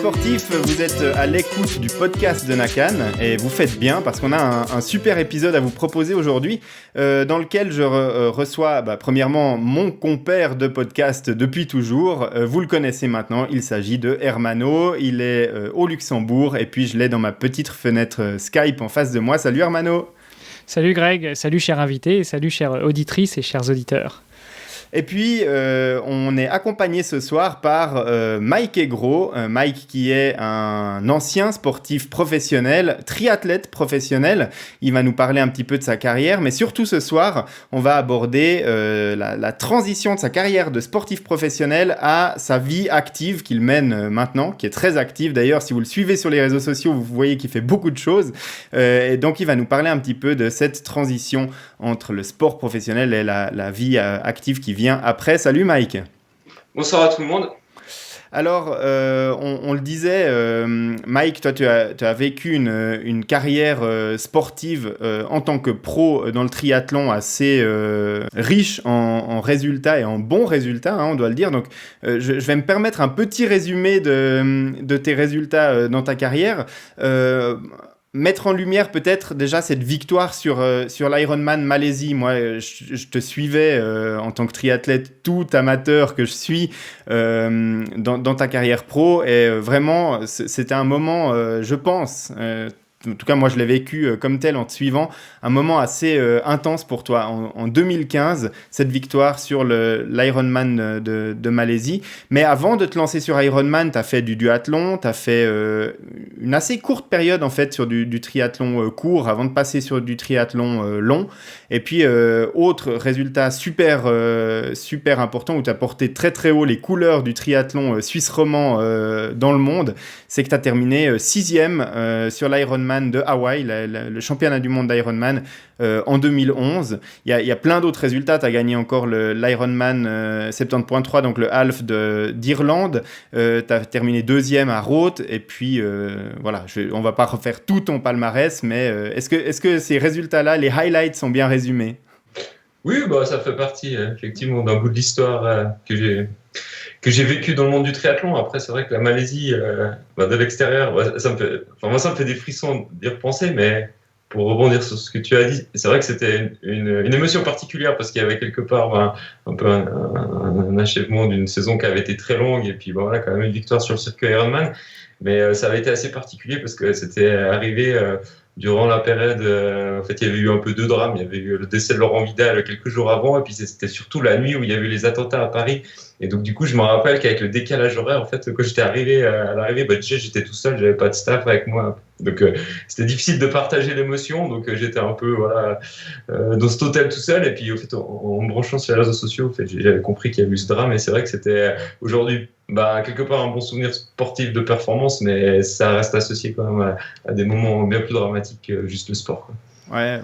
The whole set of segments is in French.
sportifs, vous êtes à l'écoute du podcast de Nakan et vous faites bien parce qu'on a un super épisode à vous proposer aujourd'hui dans lequel je reçois premièrement mon compère de podcast depuis toujours. Vous le connaissez maintenant, il s'agit de Hermano, il est au Luxembourg et puis je l'ai dans ma petite fenêtre Skype en face de moi. Salut Hermano. Salut Greg, salut chers invités, et salut chères auditrices et chers auditeurs. Et puis, on est accompagné ce soir par Mike Aigro. Mike qui est un ancien sportif professionnel, triathlète professionnel. Il va nous parler un petit peu de sa carrière, mais surtout ce soir, on va aborder la transition de sa carrière de sportif professionnel à sa vie active qu'il mène maintenant, qui est très active. D'ailleurs, si vous le suivez sur les réseaux sociaux, vous voyez qu'il fait beaucoup de choses. Et donc, il va nous parler un petit peu de cette transition entre le sport professionnel et la vie active qui vient après. Salut Mike. Bonsoir à tout le monde. Alors, on le disait, Mike, toi tu as vécu une carrière sportive en tant que pro dans le triathlon assez riche en résultats et en bons résultats, on doit le dire. Donc, je vais me permettre un petit résumé de tes résultats dans ta carrière. Mettre en lumière peut-être déjà cette victoire sur l'Ironman Malaisie. Moi, je te suivais en tant que triathlète tout amateur que je suis dans ta carrière pro et vraiment c'était un moment, je pense, en tout cas moi je l'ai vécu comme tel en te suivant, un moment assez intense pour toi. En 2015, cette victoire sur l'Ironman de Malaisie. Mais avant de te lancer sur Ironman, tu as fait du duathlon, tu as fait une assez courte période en fait sur du triathlon court avant de passer sur du triathlon long. Et puis autre résultat super important où tu as porté très très haut les couleurs du triathlon suisse roman dans le monde, c'est que tu as terminé 6e sur l'Ironman de Hawaï, le championnat du monde d'Ironman en 2011. Il y a plein d'autres résultats. Tu as gagné encore l'Ironman 70.3, donc le half d'Irlande. Tu as terminé 2e à Roth. Et puis, voilà, on ne va pas refaire tout ton palmarès, mais est-ce que ces résultats-là, les highlights sont bien résumés? Oui, ça fait partie effectivement d'un bout de l'histoire que j'ai vécu dans le monde du triathlon. Après, c'est vrai que la Malaisie, de l'extérieur, ça me fait des frissons d'y repenser, mais pour rebondir sur ce que tu as dit, c'est vrai que c'était une émotion particulière parce qu'il y avait quelque part un peu un achèvement d'une saison qui avait été très longue et puis voilà, quand même une victoire sur le circuit Ironman. Mais ça avait été assez particulier parce que c'était arrivé durant la période, en fait, il y avait eu un peu deux drames. Il y avait eu le décès de Laurent Vidal quelques jours avant, et puis c'était surtout la nuit où il y a eu les attentats à Paris. Et donc, du coup, je me rappelle qu'avec le décalage horaire, en fait, quand j'étais arrivé à l'arrivée, déjà, j'étais tout seul, j'avais pas de staff avec moi. Donc, c'était difficile de partager l'émotion. Donc, j'étais un peu, dans cet hôtel tout seul. Et puis, en fait, en me branchant sur les réseaux sociaux, en fait, j'avais compris qu'il y avait eu ce drame. Et c'est vrai que c'était aujourd'hui, quelque part, un bon souvenir sportif de performance, mais ça reste associé quand même à des moments bien plus dramatiques que juste le sport, quoi.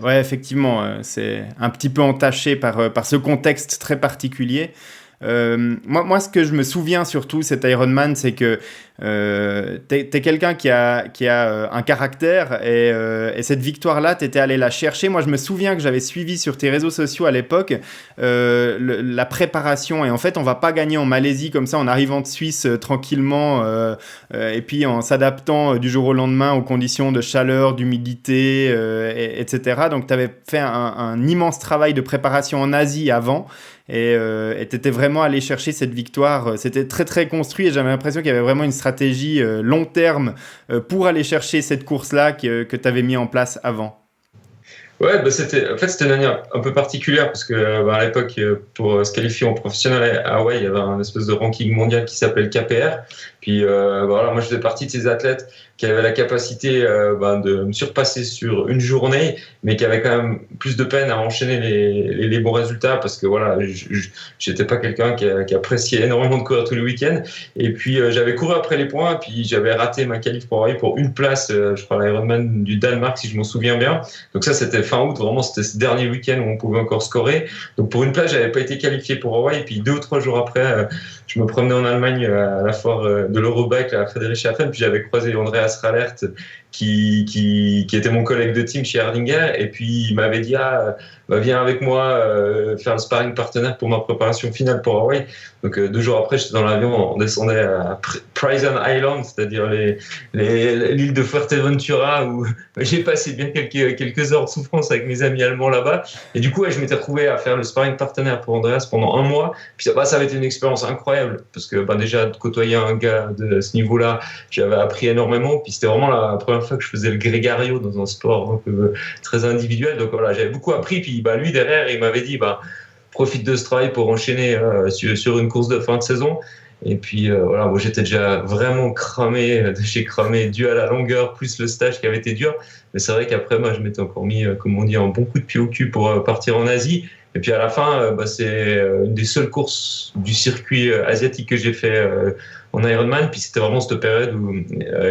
Ouais, effectivement, c'est un petit peu entaché par ce contexte très particulier. Moi, ce que je me souviens surtout, cet Ironman, c'est que t'es quelqu'un qui a un caractère et cette victoire-là, t'étais allé la chercher. Moi, je me souviens que j'avais suivi sur tes réseaux sociaux à l'époque la préparation. Et en fait, on va pas gagner en Malaisie comme ça en arrivant de Suisse tranquillement et puis en s'adaptant du jour au lendemain aux conditions de chaleur, d'humidité, etc. Donc, t'avais fait un immense travail de préparation en Asie avant. Et t'étais vraiment allé chercher cette victoire. C'était très très construit et j'avais l'impression qu'il y avait vraiment une stratégie long terme pour aller chercher cette course-là que t'avais mis en place avant. Ouais, c'était une année un peu particulière parce que à l'époque, pour se qualifier en professionnel à Hawaï, il y avait un espèce de ranking mondial qui s'appelle KPR. Puis moi je faisais partie de ces athlètes qui avaient la capacité de me surpasser sur une journée, mais qui avaient quand même plus de peine à enchaîner les bons résultats parce que voilà, j'étais pas quelqu'un qui appréciait énormément de courir tous les week-ends. Et puis j'avais couru après les points, puis j'avais raté ma qualif pour Hawaï pour une place, je crois l'Ironman du Danemark si je m'en souviens bien. Donc ça c'était fin août, vraiment c'était ce dernier week-end où on pouvait encore scorer. Donc pour une place, j'avais pas été qualifié pour Hawaï. Et puis 2 ou 3 jours après, je me promenais en Allemagne à la foire de l'Eurobike à Friedrichshafen, puis j'avais croisé Andreas Rallert qui était mon collègue de team chez Erdinger, et puis il m'avait dit viens avec moi faire le sparring partenaire pour ma préparation finale pour Hawaï. Donc 2 jours après, j'étais dans l'avion, on descendait à Prison Island, c'est-à-dire l'île de Fuerteventura, où j'ai passé bien quelques heures de souffrance avec mes amis allemands là-bas. Et du coup, je m'étais retrouvé à faire le sparring partenaire pour Andreas pendant 1 mois. Puis ça avait été une expérience incroyable, parce que déjà de côtoyer un gars de ce niveau-là, j'avais appris énormément. Puis c'était vraiment la première fois que je faisais le grégario dans un sport un peu très individuel. Donc voilà, j'avais beaucoup appris. Puis lui derrière, il m'avait dit profite de ce travail pour enchaîner sur une course de fin de saison. Et puis moi j'étais déjà vraiment cramé, dû à la longueur plus le stage qui avait été dur. Mais c'est vrai qu'après moi je m'étais encore mis, comme on dit, un bon coup de pied au cul pour partir en Asie. Et puis à la fin, c'est une des seules courses du circuit asiatique que j'ai fait en Ironman. Puis c'était vraiment cette période où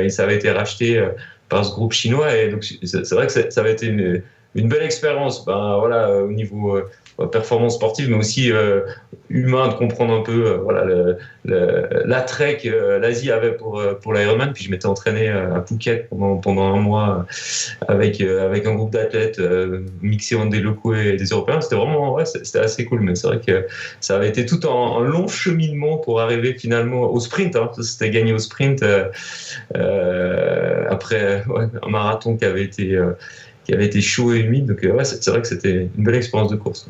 ça avait été racheté par ce groupe chinois. Et donc c'est vrai que ça avait été une belle expérience. Au niveau performance sportive, mais aussi humain, de comprendre un peu l'attrait que l'Asie avait pour l'Ironman. Puis je m'étais entraîné à Phuket pendant 1 mois avec un groupe d'athlètes mixé entre des locaux et des Européens. C'était vraiment c'était assez cool, mais c'est vrai que ça avait été tout un long cheminement pour arriver finalement au sprint. C'était gagné au sprint après un marathon qui avait été chaud et humide. Donc c'est vrai que c'était une belle expérience de course.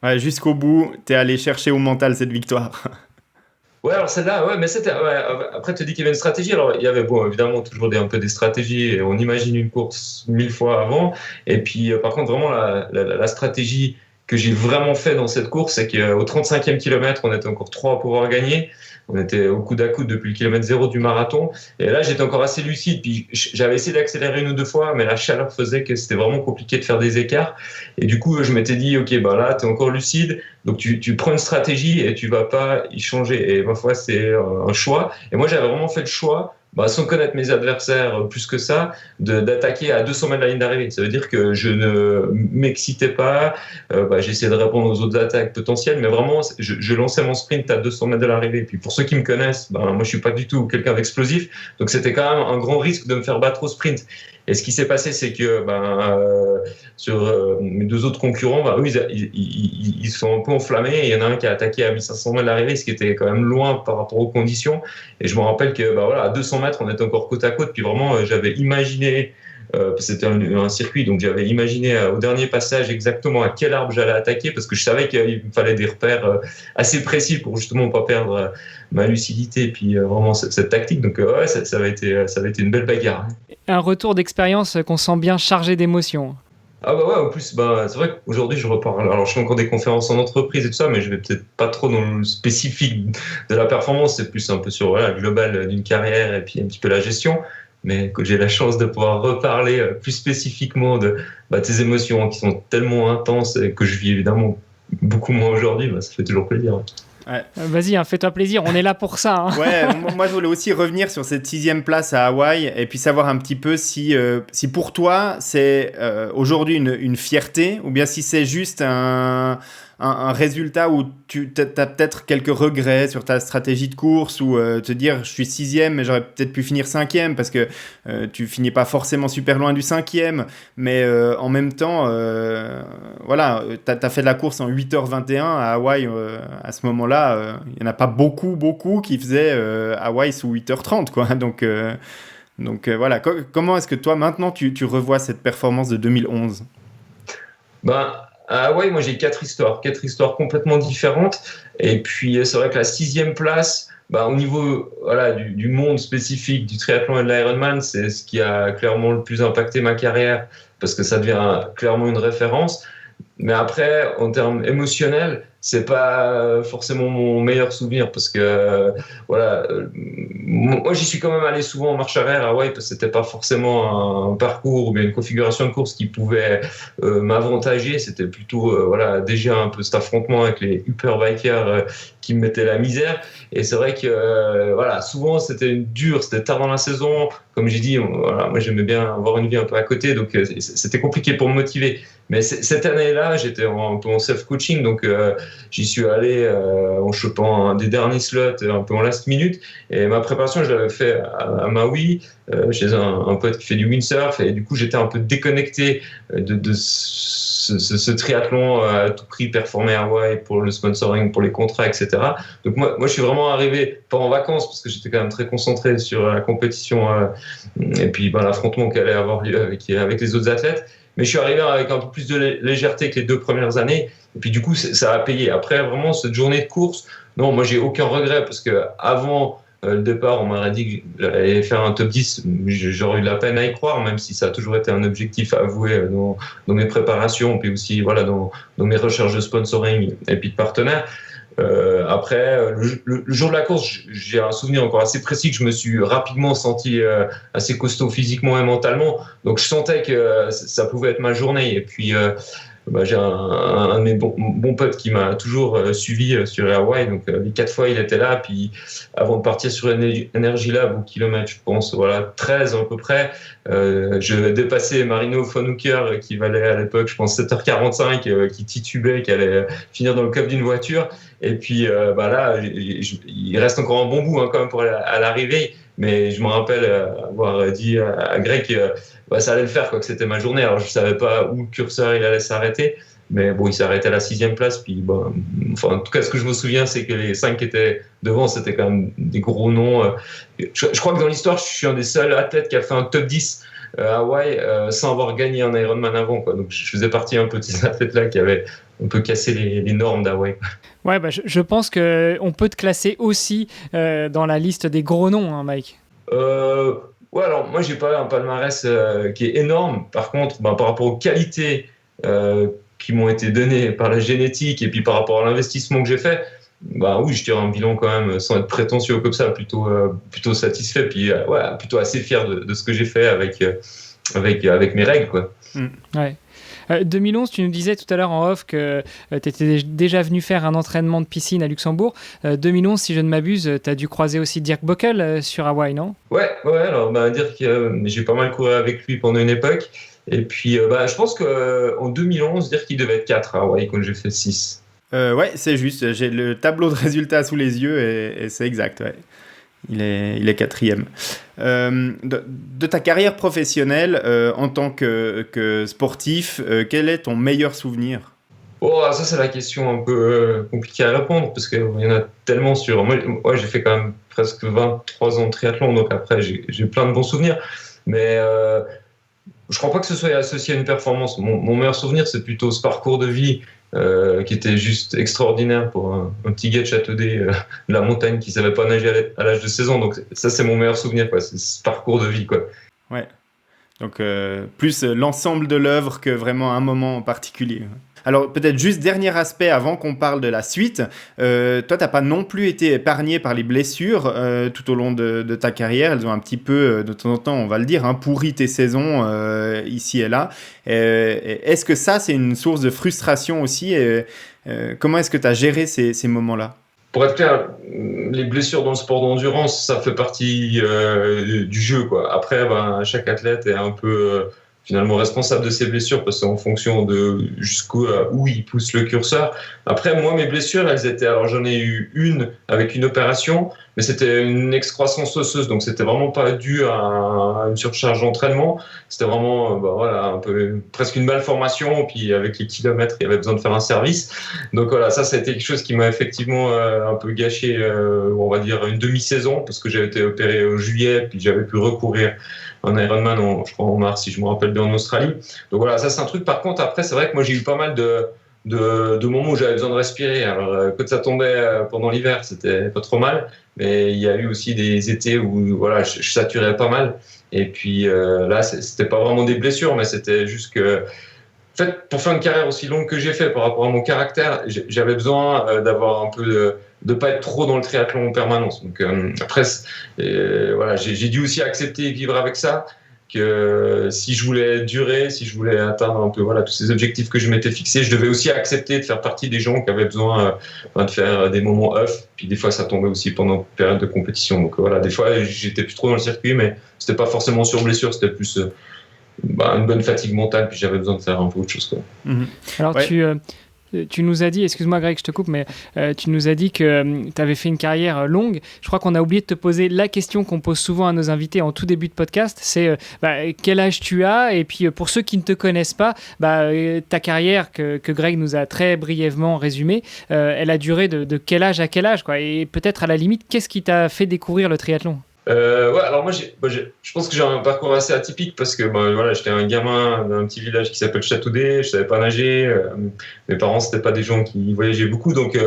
Ouais, jusqu'au bout, t'es allé chercher au mental cette victoire. Ouais, alors celle-là, mais c'était. Après, tu dis qu'il y avait une stratégie. Alors, il y avait, évidemment, toujours un peu des stratégies. Et on imagine une course 1000 fois avant. Et puis, par contre, vraiment, la stratégie que j'ai vraiment fait dans cette course, c'est qu'au 35e kilomètre, on était encore 3 à pouvoir gagner. On était au coude à coude depuis le kilomètre 0 du marathon. Et là, j'étais encore assez lucide. Puis j'avais essayé d'accélérer 1 ou 2 fois, mais la chaleur faisait que c'était vraiment compliqué de faire des écarts. Et du coup, je m'étais dit, OK, là, tu es encore lucide. Donc, tu prends une stratégie et tu vas pas y changer. Et ma foi, c'est un choix. Et moi, j'avais vraiment fait le choix, sans connaître mes adversaires plus que ça, d'attaquer à 200 mètres de la ligne d'arrivée. Ça veut dire que je ne m'excitais pas, j'essayais de répondre aux autres attaques potentielles, mais vraiment, je lançais mon sprint à 200 mètres de l'arrivée. Et puis pour ceux qui me connaissent, moi je suis pas du tout quelqu'un d'explosif, donc c'était quand même un grand risque de me faire battre au sprint. Et ce qui s'est passé, c'est que sur mes 2 autres concurrents, eux, ils sont un peu enflammés. Et il y en a un qui a attaqué à 1500 mètres de l'arrivée, ce qui était quand même loin par rapport aux conditions. Et je me rappelle que à 200 mètres, on était encore côte à côte. Puis vraiment, j'avais imaginé, c'était un circuit, donc j'avais imaginé au dernier passage exactement à quel arbre j'allais attaquer, parce que je savais qu'il me fallait des repères assez précis pour justement pas perdre ma lucidité et puis vraiment cette tactique. Donc ça avait été une belle bagarre. Un retour d'expérience qu'on sent bien chargé d'émotions. En plus, c'est vrai qu'aujourd'hui, je repars. Alors, je fais encore des conférences en entreprise et tout ça, mais je vais peut-être pas trop dans le spécifique de la performance. C'est plus un peu sur le global d'une carrière et puis un petit peu la gestion. Mais que j'ai la chance de pouvoir reparler plus spécifiquement de tes émotions qui sont tellement intenses et que je vis évidemment beaucoup moins aujourd'hui, ça fait toujours plaisir. Ouais. Vas-y, fais-toi plaisir, on est là pour ça. Ouais, moi je voulais aussi revenir sur cette 6e place à Hawaï et puis savoir un petit peu si pour toi c'est aujourd'hui une fierté ou bien si c'est juste un résultat où tu as peut-être quelques regrets sur ta stratégie de course ou te dire je suis 6e mais j'aurais peut-être pu finir 5e parce que tu finis pas forcément super loin du 5e, mais en même temps t'as fait de la course en 8h21 à Hawaï à ce moment-là, il y en a pas beaucoup qui faisaient Hawaï sous 8h30 quoi. Donc voilà, comment est-ce que toi maintenant tu revois cette performance de 2011? Moi j'ai 4 histoires complètement différentes. Et puis c'est vrai que la 6e place, au niveau du monde spécifique du triathlon et de l'Ironman, c'est ce qui a clairement le plus impacté ma carrière parce que ça devient clairement une référence. Mais après, en termes émotionnels, c'est pas forcément mon meilleur souvenir parce que moi j'y suis quand même allé souvent en marche arrière à Hawaï parce que c'était pas forcément un parcours ou bien une configuration de course qui pouvait m'avantager. C'était plutôt déjà un peu cet affrontement avec les hyperbikers qui me mettaient la misère. Et c'est vrai que souvent c'était tard dans la saison. Comme j'ai dit, moi j'aimais bien avoir une vie un peu à côté, donc c'était compliqué pour me motiver. Mais cette année-là, j'étais un peu en self-coaching, donc j'y suis allé en chopant un des derniers slots, un peu en last minute. Et ma préparation, je l'avais fait à Maui, chez un pote qui fait du windsurf. Et du coup, j'étais un peu déconnecté de ce triathlon à tout prix, performer à Hawaï pour le sponsoring, pour les contrats, etc. Donc moi, je suis vraiment arrivé, pas en vacances, parce que j'étais quand même très concentré sur la compétition et puis l'affrontement qui allait avoir lieu avec les autres athlètes. Mais je suis arrivé avec un peu plus de légèreté que les 2 premières années. Et puis du coup, ça a payé. Après, vraiment, cette journée de course, non, moi, j'ai aucun regret parce que avant le départ, on m'aurait dit que j'allais faire un top 10. J'aurais eu de la peine à y croire, même si ça a toujours été un objectif avoué dans mes préparations, puis aussi dans mes recherches de sponsoring et puis de partenaires. Après, le jour de la course, j'ai un souvenir encore assez précis que je me suis rapidement senti assez costaud physiquement et mentalement. Donc je sentais que ça pouvait être ma journée. Et puis j'ai un de mes bons potes qui m'a toujours suivi sur Hawaï. Donc les 4 fois il était là. Puis avant de partir sur Energy Lab au kilomètre, je pense 13 à peu près, je dépassais Marino Fonouker qui valait à l'époque je pense 7h45, qui titubait, qui allait finir dans le coffre d'une voiture. Et puis là, il reste encore un bon bout quand même pour à l'arrivée. Mais je me rappelle avoir dit à Greg que ça allait le faire, que c'était ma journée. Alors je savais pas où le curseur il allait s'arrêter, mais bon, il s'est arrêté à la 6e place. Puis en tout cas, ce que je me souviens, c'est que les 5 qui étaient devant, c'était quand même des gros noms. Je crois que dans l'histoire, je suis un des seuls athlètes qui a fait un top 10 à Hawaï sans avoir gagné un Ironman avant, quoi. Donc je faisais partie un peu de ces athlètes-là qui avaient un peu cassé les normes d'Hawaï. Ouais, je pense qu'on peut te classer aussi dans la liste des gros noms, hein, Mike. Ouais, alors moi, j'ai pas un palmarès qui est énorme. Par contre, par rapport aux qualités qui m'ont été données par la génétique et puis par rapport à l'investissement que j'ai fait, oui, je tire un bilan quand même, sans être prétentieux comme ça, plutôt satisfait, puis plutôt assez fier de ce que j'ai fait avec mes règles, quoi. Ouais. 2011, tu nous disais tout à l'heure en off que tu étais déjà venu faire un entraînement de piscine à Luxembourg. 2011, si je ne m'abuse, tu as dû croiser aussi Dirk Bockel sur Hawaï, non ? Ouais, alors Dirk, j'ai pas mal couru avec lui pendant une époque. Et puis, je pense qu'en 2011, Dirk, il devait être 4 à Hawaï quand j'ai fait 6. Ouais, c'est juste. J'ai le tableau de résultats sous les yeux et c'est exact, ouais. Il est 4e. De ta carrière professionnelle en tant que sportif, quel est ton meilleur souvenir ? Ça, c'est la question un peu compliquée à répondre parce qu'il y en a tellement sur. Moi, j'ai fait quand même presque 23 ans de triathlon, donc après, j'ai plein de bons souvenirs. Mais je ne crois pas que ce soit associé à une performance. Mon meilleur souvenir, c'est plutôt ce parcours de vie qui était juste extraordinaire pour un petit gars de Châteaudet de la montagne qui ne savait pas nager à l'âge de 16 ans. Donc ça, c'est mon meilleur souvenir, quoi. C'est ce parcours de vie, quoi. Ouais. Donc plus l'ensemble de l'œuvre que vraiment un moment en particulier. Alors peut-être juste dernier aspect avant qu'on parle de la suite. Toi, tu n'as pas non plus été épargné par les blessures tout au long de ta carrière. Elles ont un petit peu, de temps en temps, on va le dire, pourri tes saisons ici et là. Est-ce que ça, c'est une source de frustration aussi comment est-ce que tu as géré ces moments-là ? Pour être clair, les blessures dans le sport d'endurance, ça fait partie du jeu, quoi. Après, chaque athlète est un peu finalement responsable de ses blessures parce que c'est en fonction de jusqu'où où il pousse le curseur. Après, moi, mes blessures, elles étaient... Alors, j'en ai eu une avec une opération, mais c'était une excroissance osseuse, donc c'était vraiment pas dû à une surcharge d'entraînement. C'était vraiment un peu presque une malformation, puis avec les kilomètres, il y avait besoin de faire un service. Donc voilà, ça a été quelque chose qui m'a effectivement un peu gâché, on va dire, une demi-saison, parce que j'avais été opéré en juillet, puis j'avais pu recourir un Ironman, je crois en mars, si je me rappelle bien, en Australie. Donc voilà, ça c'est un truc. Par contre, après, c'est vrai que moi j'ai eu pas mal de moments où j'avais besoin de respirer. Alors, quand ça tombait pendant l'hiver, c'était pas trop mal, mais il y a eu aussi des étés où je saturais pas mal. Et puis là, c'était pas vraiment des blessures, mais c'était juste que, en fait, pour faire une carrière aussi longue que j'ai fait par rapport à mon caractère, j'avais besoin d'avoir un peu de pas être trop dans le triathlon en permanence. Donc après, j'ai dû aussi accepter et vivre avec ça. Que si je voulais durer, si je voulais atteindre un peu tous ces objectifs que je m'étais fixés, je devais aussi accepter de faire partie des gens qui avaient besoin de faire des moments off. Puis des fois, ça tombait aussi pendant une période de compétition. Donc des fois, j'étais plus trop dans le circuit, mais c'était pas forcément sur blessure, c'était plus une bonne fatigue mentale, puis j'avais besoin de faire un peu autre chose, quoi. Alors tu nous as dit, excuse-moi Greg, je te coupe, mais tu nous as dit que tu avais fait une carrière longue. Je crois qu'on a oublié de te poser la question qu'on pose souvent à nos invités en tout début de podcast, c'est quel âge tu as? Et puis pour ceux qui ne te connaissent pas, ta carrière que Greg nous a très brièvement résumée, elle a duré de quel âge à quel âge, quoi? Et peut-être à la limite, qu'est-ce qui t'a fait découvrir le triathlon? Alors moi, je pense que j'ai un parcours assez atypique parce que j'étais un gamin d'un petit village qui s'appelle Châteaudet, je savais pas nager, mes parents c'était pas des gens qui voyageaient beaucoup, donc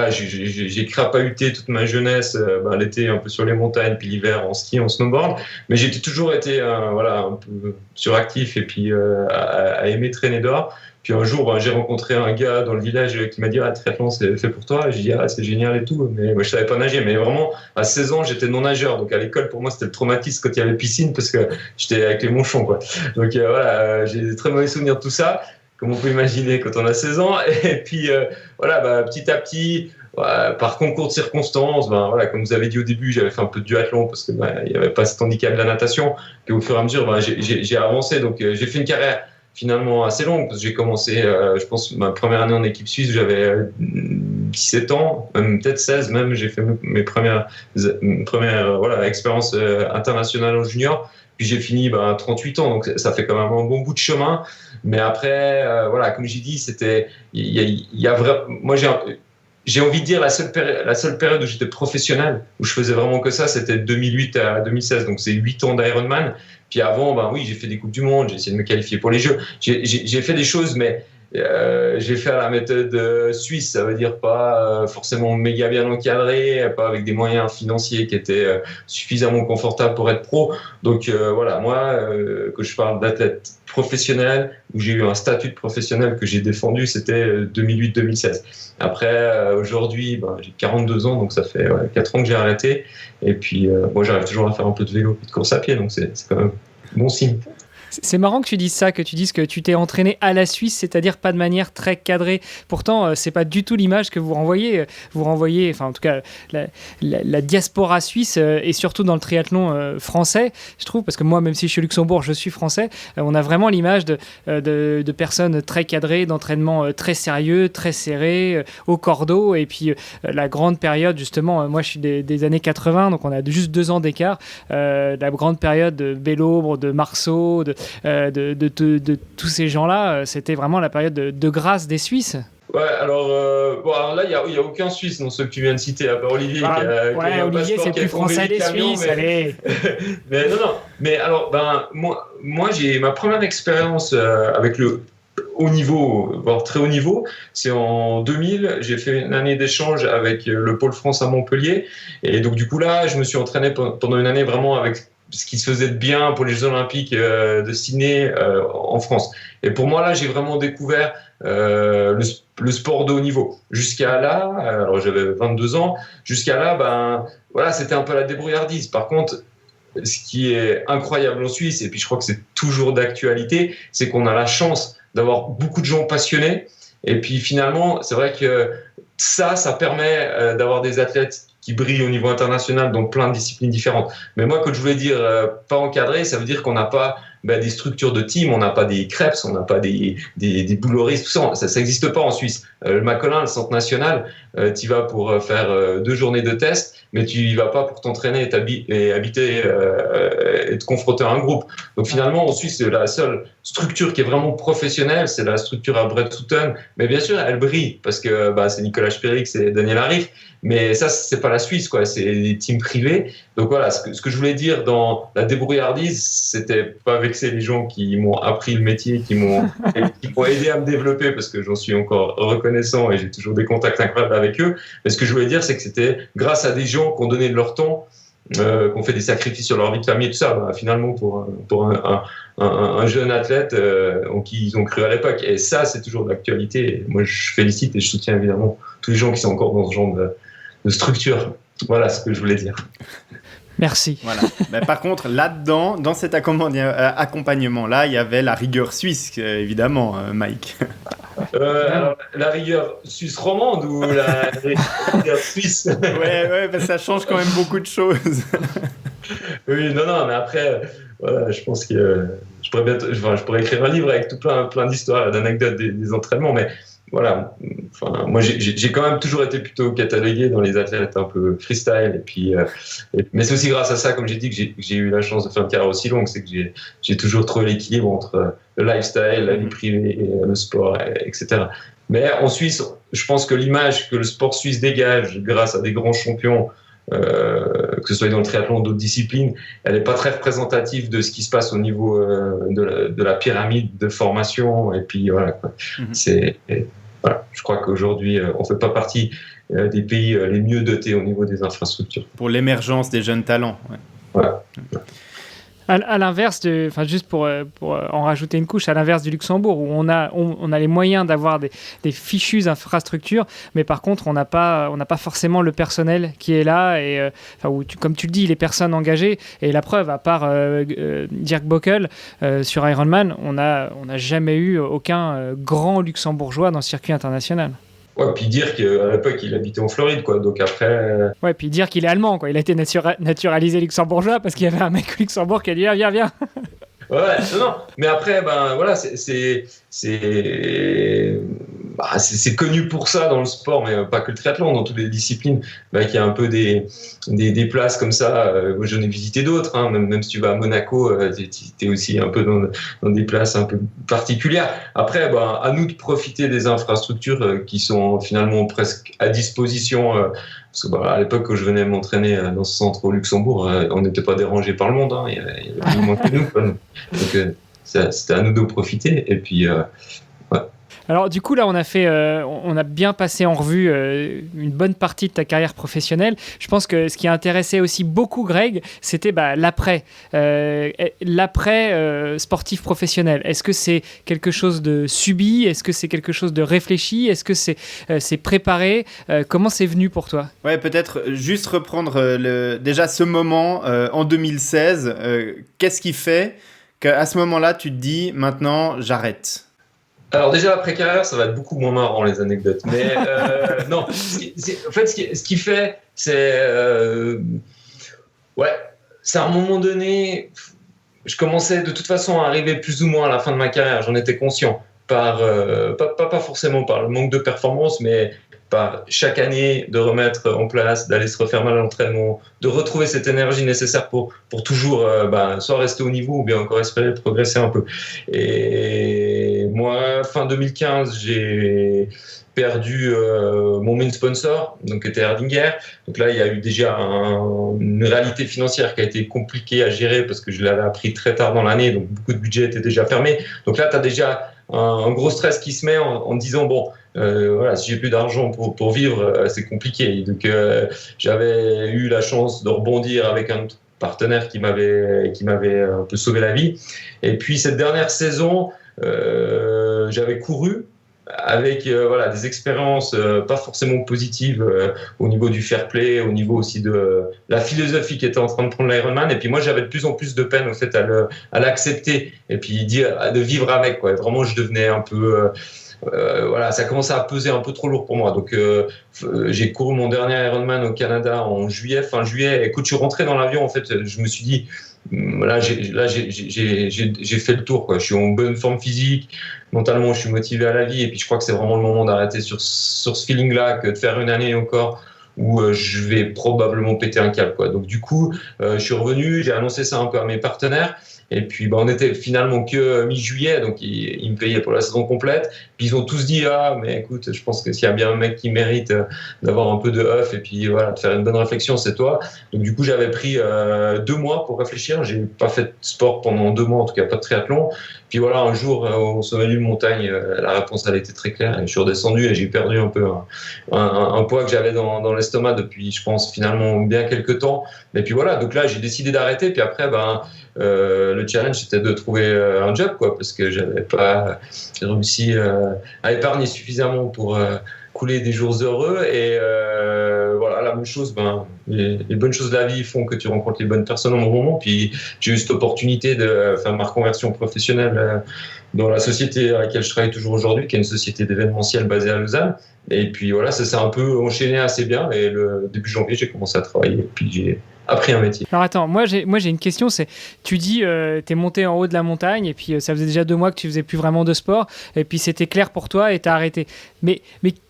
j'ai crapahuté toute ma jeunesse, l'été un peu sur les montagnes, puis l'hiver en ski, en snowboard, mais j'ai toujours été un peu suractif et puis à aimer traîner dehors. Puis un jour, j'ai rencontré un gars dans le village qui m'a dit « Ah, le triathlon, c'est fait pour toi ». Et j'ai dit « Ah, c'est génial et tout ». Mais moi, je savais pas nager. Mais vraiment, à 16 ans, j'étais non-nageur. Donc à l'école, pour moi, c'était le traumatisme quand il y avait piscine parce que j'étais avec les manchons, quoi. Donc j'ai des très mauvais souvenirs de tout ça, comme on peut imaginer quand on a 16 ans. Et puis, petit à petit, par concours de circonstances, comme vous avez dit au début, j'avais fait un peu de duathlon parce que il y avait pas cet handicap de la natation. Puis au fur et à mesure, j'ai avancé. Donc j'ai fait une carrière finalement assez longue, parce que j'ai commencé, je pense, ma première année en équipe suisse, j'avais 17 ans, même peut-être 16 même, j'ai fait mes premières expériences internationales en junior, puis j'ai fini 38 ans, donc ça fait quand même un bon bout de chemin, mais après, comme j'ai dit, c'était, moi j'ai envie de dire la seule période où j'étais professionnel, où je faisais vraiment que ça, c'était de 2008 à 2016, donc c'est 8 ans d'Ironman. Puis avant, j'ai fait des Coupes du Monde, j'ai essayé de me qualifier pour les Jeux. J'ai fait des choses, mais j'ai fait à la méthode suisse, ça veut dire pas forcément méga bien encadré, pas avec des moyens financiers qui étaient suffisamment confortables pour être pro. Donc moi, que je parle d'athlète professionnel, où j'ai eu un statut de professionnel que j'ai défendu, c'était 2008-2016. Après, aujourd'hui, j'ai 42 ans, donc ça fait 4 ans que j'ai arrêté. Et puis, moi, j'arrive toujours à faire un peu de vélo et de course à pied, donc c'est quand même bon signe. C'est marrant que tu dises ça, que tu dises que tu t'es entraîné à la Suisse, c'est-à-dire pas de manière très cadrée. Pourtant, c'est pas du tout l'image que vous renvoyez. Vous renvoyez, enfin en tout cas, la diaspora suisse et surtout dans le triathlon français, je trouve, parce que moi, même si je suis au Luxembourg, je suis français, on a vraiment l'image de personnes très cadrées, d'entraînement très sérieux, très serré, au cordeau. Et puis la grande période, justement, moi je suis des années 80, donc on a juste 2 ans d'écart. La grande période de Bellobre, de Marceau, de tous ces gens-là, c'était vraiment la période de grâce des Suisses. Ouais, alors là, il n'y a aucun Suisse dans ceux que tu viens de citer, à part Olivier. Olivier, c'est plus français des Suisses, allez. Mais non. Mais alors, moi j'ai ma première expérience avec le haut niveau, voire très haut niveau, c'est en 2000. J'ai fait une année d'échange avec le Pôle France à Montpellier. Et donc, du coup, là, je me suis entraîné pendant une année vraiment avec ce qui se faisait de bien pour les Jeux Olympiques de Sydney en France. Et pour moi, là, j'ai vraiment découvert le sport de haut niveau. Jusqu'à là, alors j'avais 22 ans, jusqu'à là, c'était un peu la débrouillardise. Par contre, ce qui est incroyable en Suisse, et puis je crois que c'est toujours d'actualité, c'est qu'on a la chance d'avoir beaucoup de gens passionnés. Et puis finalement, c'est vrai que ça permet d'avoir des athlètes qui brillent au niveau international dans plein de disciplines différentes. Mais moi, quand je voulais dire pas encadré, ça veut dire qu'on n'a pas des structures de team, on n'a pas des crêpes, on n'a pas des bouloristes, tout ça. Ça n'existe pas en Suisse. Le Macolin, le centre national, tu y vas pour faire 2 journées de test, mais tu y vas pas pour t'entraîner et habiter et te confronter à un groupe. Donc finalement, en Suisse, la seule structure qui est vraiment professionnelle, c'est la structure à Bredsouten. Mais bien sûr, elle brille parce que c'est Nicolas Spérik, c'est Daniel Arif. Mais ça, c'est pas la Suisse, quoi. C'est des teams privés. Donc voilà, ce que je voulais dire dans la débrouillardise, c'était pas vexer les gens qui m'ont appris le métier, qui m'ont aidé à me développer, parce que j'en suis encore reconnaissant et j'ai toujours des contacts incroyables avec eux. Mais ce que je voulais dire, c'est que c'était grâce à des gens qui ont donné de leur temps, qui ont fait des sacrifices sur leur vie de famille et tout ça, finalement, pour un jeune athlète en qui ils ont cru à l'époque. Et ça, c'est toujours d'actualité. Et moi, je félicite et je soutiens évidemment tous les gens qui sont encore dans ce genre de structure. Voilà ce que je voulais dire. Merci. Voilà. Par contre, là-dedans, dans cet accompagnement-là, il y avait la rigueur suisse, évidemment, Mike. Alors, la rigueur suisse romande ou la rigueur suisse? Ouais, ça change quand même beaucoup de choses. Oui, non, mais après, voilà, je pense je pourrais écrire un livre avec tout plein d'histoires, d'anecdotes des entraînements, mais voilà. Enfin, moi, j'ai quand même toujours été plutôt catalogué dans les athlètes un peu freestyle. Et puis, mais c'est aussi grâce à ça, comme j'ai dit, que j'ai eu la chance de faire une carrière aussi longue. C'est que j'ai toujours trouvé l'équilibre entre le lifestyle, la vie privée, le sport, etc. Mais en Suisse, je pense que l'image que le sport suisse dégage grâce à des grands champions, que ce soit dans le triathlon ou d'autres disciplines, elle n'est pas très représentative de ce qui se passe au niveau de la pyramide de formation. Et puis voilà, quoi. Voilà, je crois qu'aujourd'hui, on ne fait pas partie des pays les mieux dotés au niveau des infrastructures. Pour l'émergence des jeunes talents. Ouais. Voilà. À l'inverse, juste pour en rajouter une couche, à l'inverse du Luxembourg, où on a les moyens d'avoir des fichues infrastructures, mais par contre, on n'a pas forcément le personnel qui est là, et comme tu le dis, les personnes engagées. Et la preuve, à part Dirk Bockel sur Ironman, on n'a jamais eu aucun grand luxembourgeois dans le circuit international. Ouais, puis dire qu'à l'époque, il habitait en Floride, quoi. Donc après. Ouais, puis dire qu'il est allemand, quoi. Il a été naturalisé luxembourgeois parce qu'il y avait un mec au Luxembourg qui a dit viens. Ouais, non. Mais après, voilà, c'est connu pour ça dans le sport, mais pas que le triathlon, dans toutes les disciplines, qu'il y a un peu des places comme ça. J'en ai visité d'autres, hein, même si tu vas à Monaco, tu es aussi un peu dans des places un peu particulières. Après, à nous de profiter des infrastructures qui sont finalement presque à disposition. Parce que à l'époque, quand je venais m'entraîner dans ce centre au Luxembourg, on n'était pas dérangé par le monde. Hein, il y avait plus ou moins que nous, quoi. Donc, c'était à nous de profiter. Et puis, ouais. Alors du coup là on a bien passé en revue une bonne partie de ta carrière professionnelle. Je pense que ce qui a intéressé aussi beaucoup Greg, c'était l'après sportif professionnel. Est-ce que c'est quelque chose de subi? Est-ce que c'est quelque chose de réfléchi? Est-ce que c'est préparé? Comment c'est venu pour toi? Ouais, peut-être juste reprendre déjà ce moment en 2016. Qu'est-ce qui fait qu'à ce moment-là tu te dis maintenant j'arrête? Alors déjà, l'après-carrière, ça va être beaucoup moins marrant, les anecdotes. Mais non, ce qui fait, c'est... c'est à un moment donné, je commençais de toute façon à arriver plus ou moins à la fin de ma carrière, j'en étais conscient, pas forcément par le manque de performance, mais par chaque année de remettre en place, d'aller se refaire mal à l'entraînement, de retrouver cette énergie nécessaire pour toujours soit rester au niveau ou bien encore espérer progresser un peu. Et moi, fin 2015, j'ai perdu mon main sponsor, donc qui était Erdinger. Donc là, il y a eu déjà une réalité financière qui a été compliquée à gérer parce que je l'avais appris très tard dans l'année, donc beaucoup de budget était déjà fermé. Donc là, tu as déjà un gros stress qui se met en disant si j'ai plus d'argent pour vivre, c'est compliqué. Donc j'avais eu la chance de rebondir avec un partenaire qui m'avait un peu sauvé la vie. Et puis cette dernière saison, j'avais couru avec des expériences pas forcément positives au niveau du fair play, au niveau aussi de la philosophie qui était en train de prendre l'Ironman. Et puis moi, j'avais de plus en plus de peine au fait à l'accepter et puis de vivre avec, quoi. Vraiment, je devenais un peu... ça commençait à peser un peu trop lourd pour moi. Donc, j'ai couru mon dernier Ironman au Canada fin juillet. Et quand je suis rentré dans l'avion, en fait, je me suis dit, j'ai fait le tour, quoi. Je suis en bonne forme physique, mentalement, je suis motivé à la vie. Et puis, je crois que c'est vraiment le moment d'arrêter sur ce feeling-là que de faire une année encore où je vais probablement péter un câble, quoi. Donc, du coup, je suis revenu, j'ai annoncé ça un peu à mes partenaires. Et puis, on était finalement que mi-juillet, donc ils me payaient pour la saison complète. Puis ils ont tous dit, mais écoute, je pense que s'il y a bien un mec qui mérite d'avoir un peu de oeuf et puis de faire une bonne réflexion, c'est toi. Donc du coup, j'avais pris 2 mois pour réfléchir. J'ai pas fait de sport pendant 2 mois, en tout cas pas de triathlon. Puis un jour, au sommet d'une montagne, la réponse elle était très claire. Et je suis redescendu et j'ai perdu un peu un poids que j'avais dans l'estomac depuis, je pense, finalement bien quelques temps. Et puis donc là, j'ai décidé d'arrêter. Puis après, le challenge c'était de trouver un job, quoi, parce que j'avais pas réussi à épargner suffisamment pour couler des jours heureux. Et la même chose, les bonnes choses de la vie font que tu rencontres les bonnes personnes au bon moment. Puis j'ai eu cette opportunité de faire ma reconversion professionnelle dans la société à laquelle je travaille toujours aujourd'hui, qui est une société d'événementiel basée à Lausanne. Et puis ça s'est un peu enchaîné assez bien. Et le début janvier, j'ai commencé à travailler. Et puis j'ai appris un métier. Alors attends, moi j'ai une question, c'est, tu dis, t'es monté en haut de la montagne et puis ça faisait déjà 2 mois que tu faisais plus vraiment de sport et puis c'était clair pour toi et t'as arrêté. Mais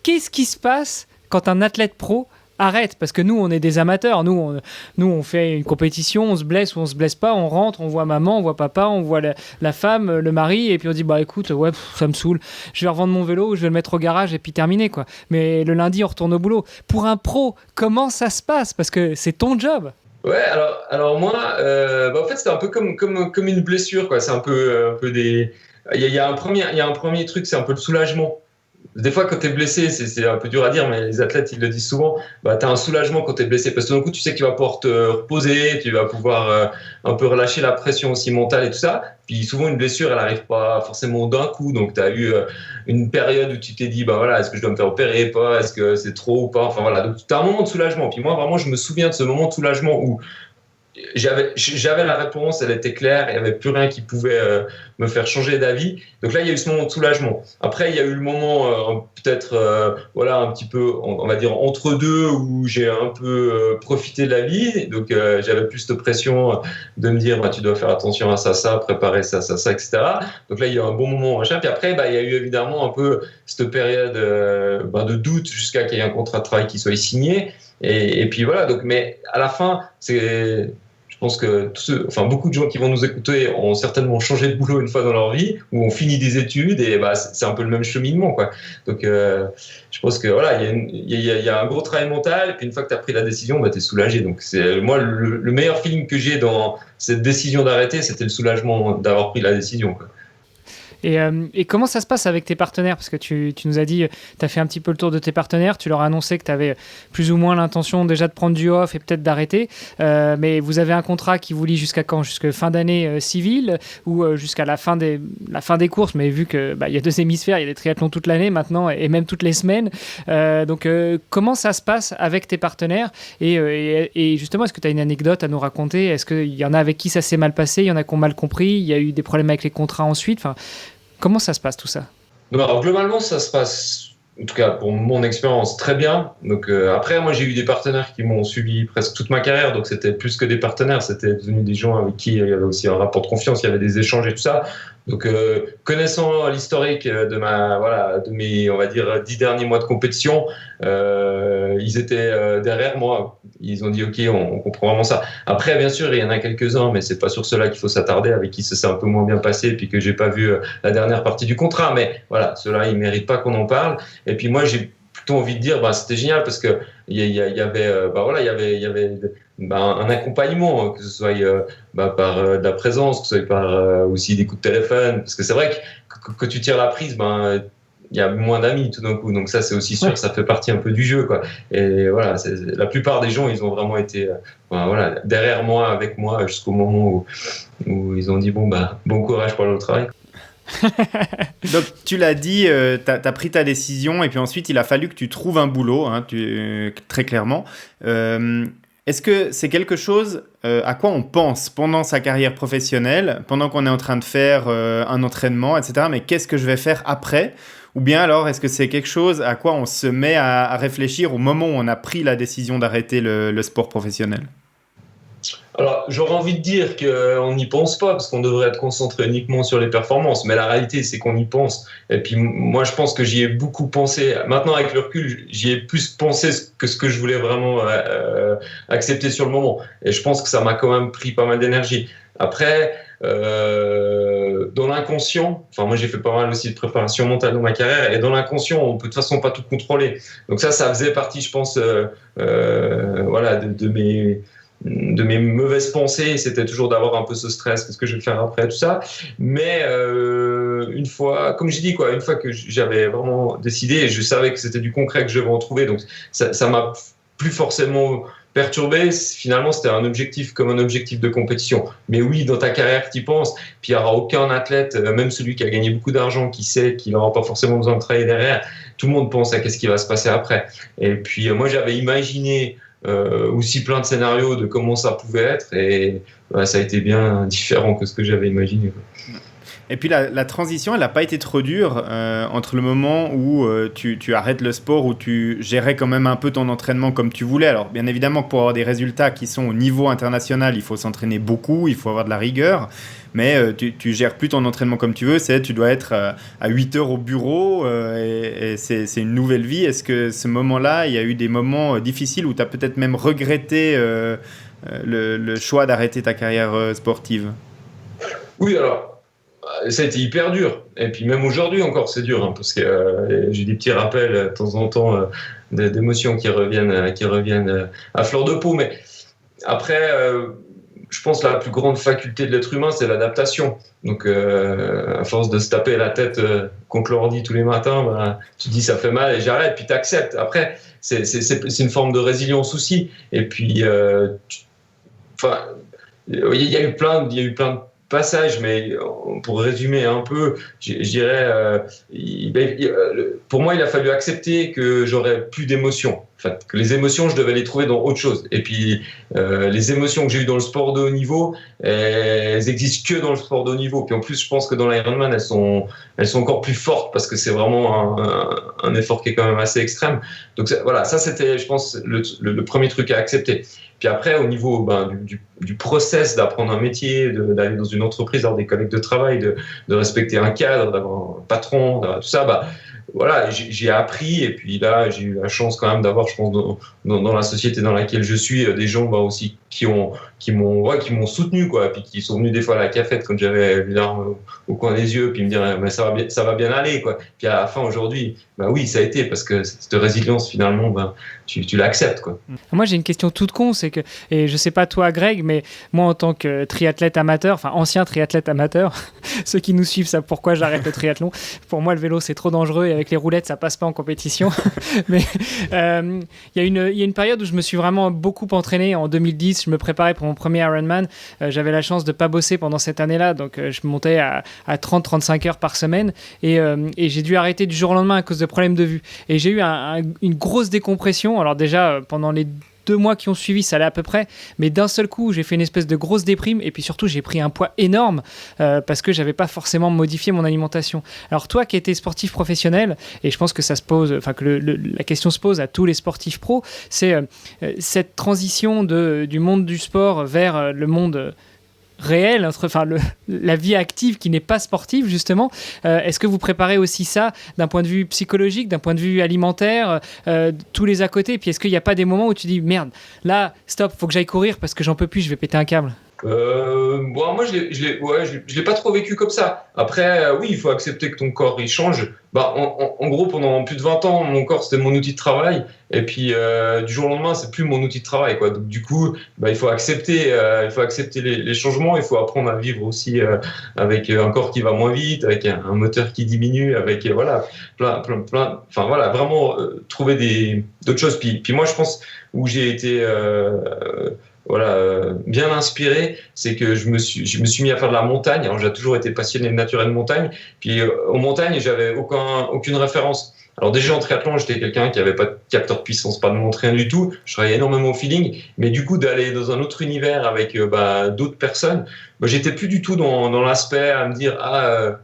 qu'est-ce qui se passe quand un athlète pro arrête? Parce que nous, on est des amateurs. Nous, on fait une compétition, on se blesse ou on se blesse pas, on rentre, on voit maman, on voit papa, on voit la femme, le mari, et puis on dit, bah écoute, ouais, ça me saoule. Je vais revendre mon vélo ou je vais le mettre au garage et puis terminer, quoi. Mais le lundi, on retourne au boulot. Pour un pro, comment ça se passe? Parce que c'est ton job. Ouais, alors moi, en fait, c'était un peu comme une blessure, quoi. C'est un peu des. Il y a un premier truc, c'est un peu le soulagement. Des fois, quand tu es blessé, c'est un peu dur à dire, mais les athlètes, ils le disent souvent, bah, tu as un soulagement quand tu es blessé, parce que d'un coup, tu sais que tu vas pouvoir te reposer, tu vas pouvoir un peu relâcher la pression aussi mentale et tout ça. Puis souvent, une blessure, elle n'arrive pas forcément d'un coup, donc tu as eu une période où tu t'es dit, bah voilà, est-ce que je dois me faire opérer, pas, est-ce que c'est trop ou pas, enfin voilà, donc tu as un moment de soulagement. Puis moi, vraiment, je me souviens de ce moment de soulagement où j'avais la réponse, elle était claire, il n'y avait plus rien qui pouvait me faire changer d'avis. Donc là, il y a eu ce moment de soulagement. Après, il y a eu le moment peut-être, voilà, un petit peu, on va dire, entre deux, où j'ai un peu profité de la vie. Donc j'avais plus de pression de me dire, bah, tu dois faire attention à ça, préparer ça, etc. Donc là, il y a eu un bon moment, machin. Puis après, bah, il y a eu évidemment un peu cette période de doute jusqu'à qu'il y ait un contrat de travail qui soit signé. Et puis voilà, donc, mais à la fin, je pense que beaucoup de gens qui vont nous écouter ont certainement changé de boulot une fois dans leur vie, ou ont fini des études, et bah, c'est un peu le même cheminement, quoi. Donc je pense que voilà, il y a un gros travail mental, et puis une fois que tu as pris la décision, bah, tu es soulagé. Donc moi, le meilleur feeling que j'ai dans cette décision d'arrêter, c'était le soulagement d'avoir pris la décision, quoi. Et comment ça se passe avec tes partenaires? Parce que tu nous as dit, tu as fait un petit peu le tour de tes partenaires, tu leur as annoncé que tu avais plus ou moins l'intention déjà de prendre du off et peut-être d'arrêter. Mais vous avez un contrat qui vous lie jusqu'à quand? Jusqu'à fin d'année civile ou jusqu'à la fin des courses? Mais vu qu'il y a 2 hémisphères, il y a des triathlons toute l'année maintenant et même toutes les semaines. Donc comment ça se passe avec tes partenaires? Et justement, est-ce que tu as une anecdote à nous raconter? Est-ce qu'il y en a avec qui ça s'est mal passé? Il y en a qui ont mal compris? Il y a eu des problèmes avec les contrats ensuite? Enfin, comment ça se passe tout ça? Alors, globalement, ça se passe, en tout cas pour mon expérience, très bien. Donc après, moi j'ai eu des partenaires qui m'ont suivi presque toute ma carrière, donc c'était plus que des partenaires, c'était devenu des gens avec qui il y avait aussi un rapport de confiance, il y avait des échanges et tout ça. Donc connaissant l'historique de mes, on va dire, 10 derniers mois de compétition, ils étaient derrière moi. Ils ont dit ok, on comprend vraiment ça. Après, bien sûr, il y en a quelques-uns, mais c'est pas sur ceux-là qu'il faut s'attarder, avec qui ça s'est un peu moins bien passé, et puis que j'ai pas vu la dernière partie du contrat. Mais voilà, ceux-là, ils méritent pas qu'on en parle. Et puis moi, j'ai plutôt envie de dire, c'était génial parce que il y avait un accompagnement, que ce soit par de la présence, que ce soit par aussi des coups de téléphone, parce que c'est vrai que tu tires la prise, il y a moins d'amis tout d'un coup, donc ça c'est aussi sûr, ça fait partie un peu du jeu, quoi. Et voilà, la plupart des gens, ils ont vraiment été derrière moi, avec moi, jusqu'au moment où ils ont dit bon courage pour le travail. Donc tu l'as dit, t'as pris ta décision et puis ensuite il a fallu que tu trouves un boulot, hein, très clairement. Est-ce que c'est quelque chose à quoi on pense pendant sa carrière professionnelle, pendant qu'on est en train de faire un entraînement, etc. Mais qu'est-ce que je vais faire après? Ou bien alors, est-ce que c'est quelque chose à quoi on se met à réfléchir au moment où on a pris la décision d'arrêter le sport professionnel? Alors, j'aurais envie de dire qu'on n'y pense pas, parce qu'on devrait être concentré uniquement sur les performances. Mais la réalité, c'est qu'on y pense. Et puis, moi, je pense que j'y ai beaucoup pensé. Maintenant, avec le recul, j'y ai plus pensé que ce que je voulais vraiment accepter sur le moment. Et je pense que ça m'a quand même pris pas mal d'énergie. Après, dans l'inconscient, moi j'ai fait pas mal aussi de préparation mentale dans ma carrière, et dans l'inconscient, on peut de toute façon pas tout contrôler. Donc ça faisait partie, je pense, de mes mauvaises pensées, c'était toujours d'avoir un peu ce stress, qu'est-ce que je vais faire après, tout ça. Mais une fois, comme j'ai dit, une fois que j'avais vraiment décidé, et je savais que c'était du concret que je devais en trouver, donc ça m'a plus forcément perturbé. Finalement, c'était un objectif comme un objectif de compétition. Mais oui, dans ta carrière, tu y penses. Puis il n'y aura aucun athlète, même celui qui a gagné beaucoup d'argent, qui sait qu'il n'aura pas forcément besoin de travailler derrière. Tout le monde pense à qu'est-ce qui va se passer après. Et puis moi, j'avais imaginé aussi plein de scénarios de comment ça pouvait être, et ça a été bien différent que ce que j'avais imaginé. Et puis la transition, elle n'a pas été trop dure entre le moment où tu arrêtes le sport, où tu gérais quand même un peu ton entraînement comme tu voulais. Alors bien évidemment que pour avoir des résultats qui sont au niveau international, il faut s'entraîner beaucoup, il faut avoir de la rigueur, mais tu gères plus ton entraînement comme tu veux, tu dois être à 8 heures au bureau et c'est une nouvelle vie. Est-ce que ce moment-là, il y a eu des moments difficiles où tu as peut-être même regretté le choix d'arrêter ta carrière sportive? Oui, alors, ça a été hyper dur. Et puis même aujourd'hui encore, c'est dur, hein, parce que j'ai des petits rappels de temps en temps d'émotions qui reviennent à fleur de peau. Mais après, je pense que la plus grande faculté de l'être humain, c'est l'adaptation. Donc, à force de se taper la tête contre l'ordi tous les matins, bah, tu te dis ça fait mal et j'arrête, puis tu acceptes. Après, c'est une forme de résilience aussi. Et puis, il y a eu plein de passages, mais pour résumer un peu, je dirais, pour moi, il a fallu accepter que j'aurais plus d'émotions. En fait, que les émotions, je devais les trouver dans autre chose. Et puis, les émotions que j'ai eues dans le sport de haut niveau, elles existent que dans le sport de haut niveau. Puis en plus, je pense que dans l'Ironman, elles sont encore plus fortes parce que c'est vraiment un effort qui est quand même assez extrême. Donc voilà, ça c'était, je pense, le premier truc à accepter. Puis après, au niveau du process d'apprendre un métier, d'aller dans une entreprise, d'avoir des collègues de travail, de respecter un cadre, d'avoir un patron, tout ça, voilà, j'ai appris. Et puis là, j'ai eu la chance quand même d'avoir, je pense, dans la société dans laquelle je suis, des gens aussi qui m'ont soutenu, quoi. Et puis qui sont venus des fois à la cafette quand j'avais les larmes au coin des yeux, puis me dire mais ça va bien aller, quoi. Puis à la fin aujourd'hui, oui, ça a été, parce que cette résilience finalement, tu l'acceptes, quoi. Moi j'ai une question toute con, c'est que, et je sais pas toi Greg, mais moi en tant que triathlète amateur, enfin ancien triathlète amateur, ceux qui nous suivent savent pourquoi j'arrête le triathlon. Pour moi le vélo c'est trop dangereux et avec les roulettes ça passe pas en compétition. Mais il y a une période où je me suis vraiment beaucoup entraîné. En 2010, je me préparais pour mon premier Ironman. J'avais la chance de pas bosser pendant cette année-là, donc je montais à 30-35 heures par semaine et j'ai dû arrêter du jour au lendemain à cause de problèmes de vue. Et j'ai eu une grosse décompression. Alors déjà, pendant les 2 mois qui ont suivi, ça allait à peu près, mais d'un seul coup, j'ai fait une espèce de grosse déprime et puis surtout, j'ai pris un poids énorme parce que j'avais pas forcément modifié mon alimentation. Alors toi qui étais sportif professionnel, et je pense que ça se pose, enfin que la question se pose à tous les sportifs pros, c'est cette transition du monde du sport vers le monde réel, la vie active qui n'est pas sportive justement. Est-ce que vous préparez aussi ça d'un point de vue psychologique, d'un point de vue alimentaire, tous les à côté? Et puis est-ce qu'il n'y a pas des moments où tu dis merde, là stop, faut que j'aille courir parce que j'en peux plus, je vais péter un câble? Moi, je l'ai pas trop vécu comme ça. Après, oui, il faut accepter que ton corps il change. En gros, pendant plus de 20 ans, mon corps c'était mon outil de travail. Et puis, du jour au lendemain, c'est plus mon outil de travail, quoi. Donc, du coup, il faut accepter les changements. Il faut apprendre à vivre aussi avec un corps qui va moins vite, avec un moteur qui diminue, avec voilà, plein. Enfin voilà, vraiment trouver d'autres choses. Puis moi, je pense où j'ai été bien inspiré, c'est que je me suis mis à faire de la montagne. Alors j'ai toujours été passionné de nature et de montagne. Puis aux montagnes, j'avais aucune référence. Alors déjà en triathlon, j'étais quelqu'un qui avait pas de capteur de puissance, pas de montre, rien du tout. Je travaillais énormément au feeling, mais du coup d'aller dans un autre univers avec d'autres personnes, j'étais plus du tout dans l'aspect à me dire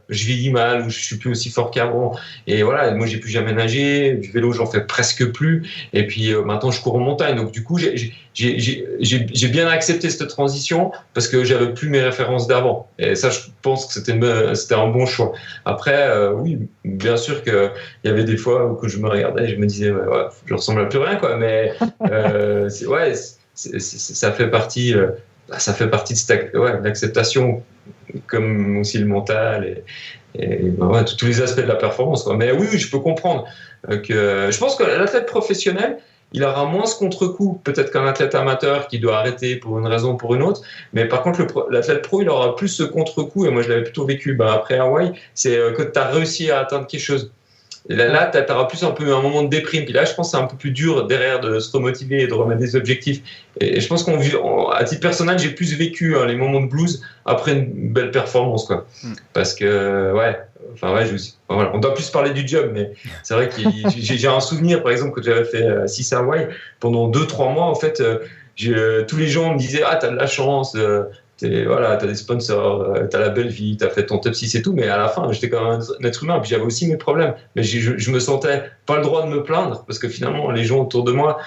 je vieillis mal ou je suis plus aussi fort qu'avant. Et voilà, moi j'ai plus jamais nagé, du vélo j'en fais presque plus. Et puis maintenant je cours en montagne. Donc du coup j'ai bien accepté cette transition parce que j'avais plus mes références d'avant. Et ça, je pense que c'était un bon choix. Après, oui, bien sûr qu'il y avait des fois où je me regardais et je me disais, je ressemble à plus rien, quoi. Mais ça fait partie. Ça fait partie de l'acceptation, comme aussi le mental et tous les aspects de la performance, quoi. Mais oui, je peux comprendre que je pense que l'athlète professionnel, il aura moins ce contre-coup peut-être qu'un athlète amateur qui doit arrêter pour une raison ou pour une autre. Mais par contre, l'athlète pro, il aura plus ce contre-coup. Et moi, je l'avais plutôt vécu après Hawaï. C'est que tu as réussi à atteindre quelque chose. Et là tu auras plus un peu un moment de déprime. Puis là, je pense que c'est un peu plus dur derrière de se remotiver et de remettre des objectifs. Et je pense qu'à titre personnel, j'ai plus vécu les moments de blues après une belle performance, quoi. Parce que, on doit plus parler du job, mais c'est vrai que j'ai un souvenir, par exemple, que j'avais fait 6 à Hawaï. Pendant 2-3 mois, en fait, tous les gens me disaient t'as de la chance, Voilà, t'as des sponsors, t'as la belle vie, t'as fait ton top 6 et tout, mais à la fin, j'étais quand même un être humain, puis j'avais aussi mes problèmes. Mais je me sentais pas le droit de me plaindre, parce que finalement, les gens autour de moi,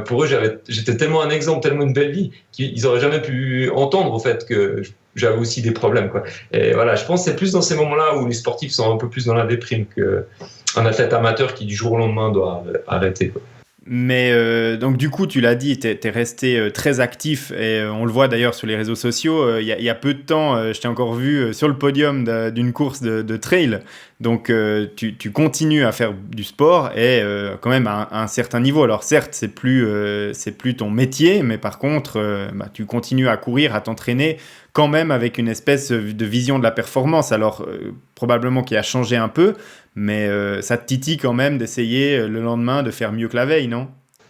pour eux, j'étais tellement un exemple, tellement une belle vie, qu'ils auraient jamais pu entendre, au fait, que j'avais aussi des problèmes, quoi. Et voilà, je pense que c'est plus dans ces moments-là où les sportifs sont un peu plus dans la déprime qu'un athlète amateur qui, du jour au lendemain, doit arrêter, quoi. Mais donc du coup, tu l'as dit, t'es resté très actif et on le voit d'ailleurs sur les réseaux sociaux. Il y a peu de temps, je t'ai encore vu sur le podium d'une course de trail. Donc tu continues à faire du sport et quand même à un certain niveau. Alors certes, c'est plus ton métier, mais par contre, tu continues à courir, à t'entraîner quand même avec une espèce de vision de la performance. Alors probablement qui a changé un peu, mais ça te titille quand même d'essayer le lendemain de faire mieux que la veille, non ?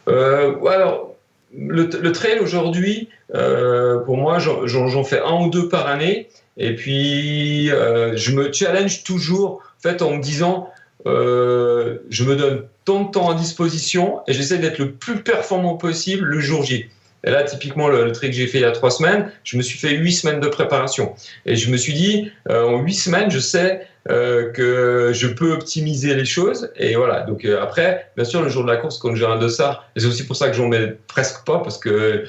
Ouais, alors, le trail aujourd'hui, pour moi, j'en fais 1 ou 2 par année. Et puis, je me challenge toujours en fait, en me disant, je me donne tant de temps à disposition et j'essaie d'être le plus performant possible le jour J. Et là, typiquement, le trail que j'ai fait il y a 3 semaines, je me suis fait 8 semaines de préparation. Et je me suis dit, en 8 semaines, je sais que je peux optimiser les choses. Et voilà. Donc après, bien sûr, le jour de la course, quand j'ai un dossard, et c'est aussi pour ça que j'en mets presque pas, parce que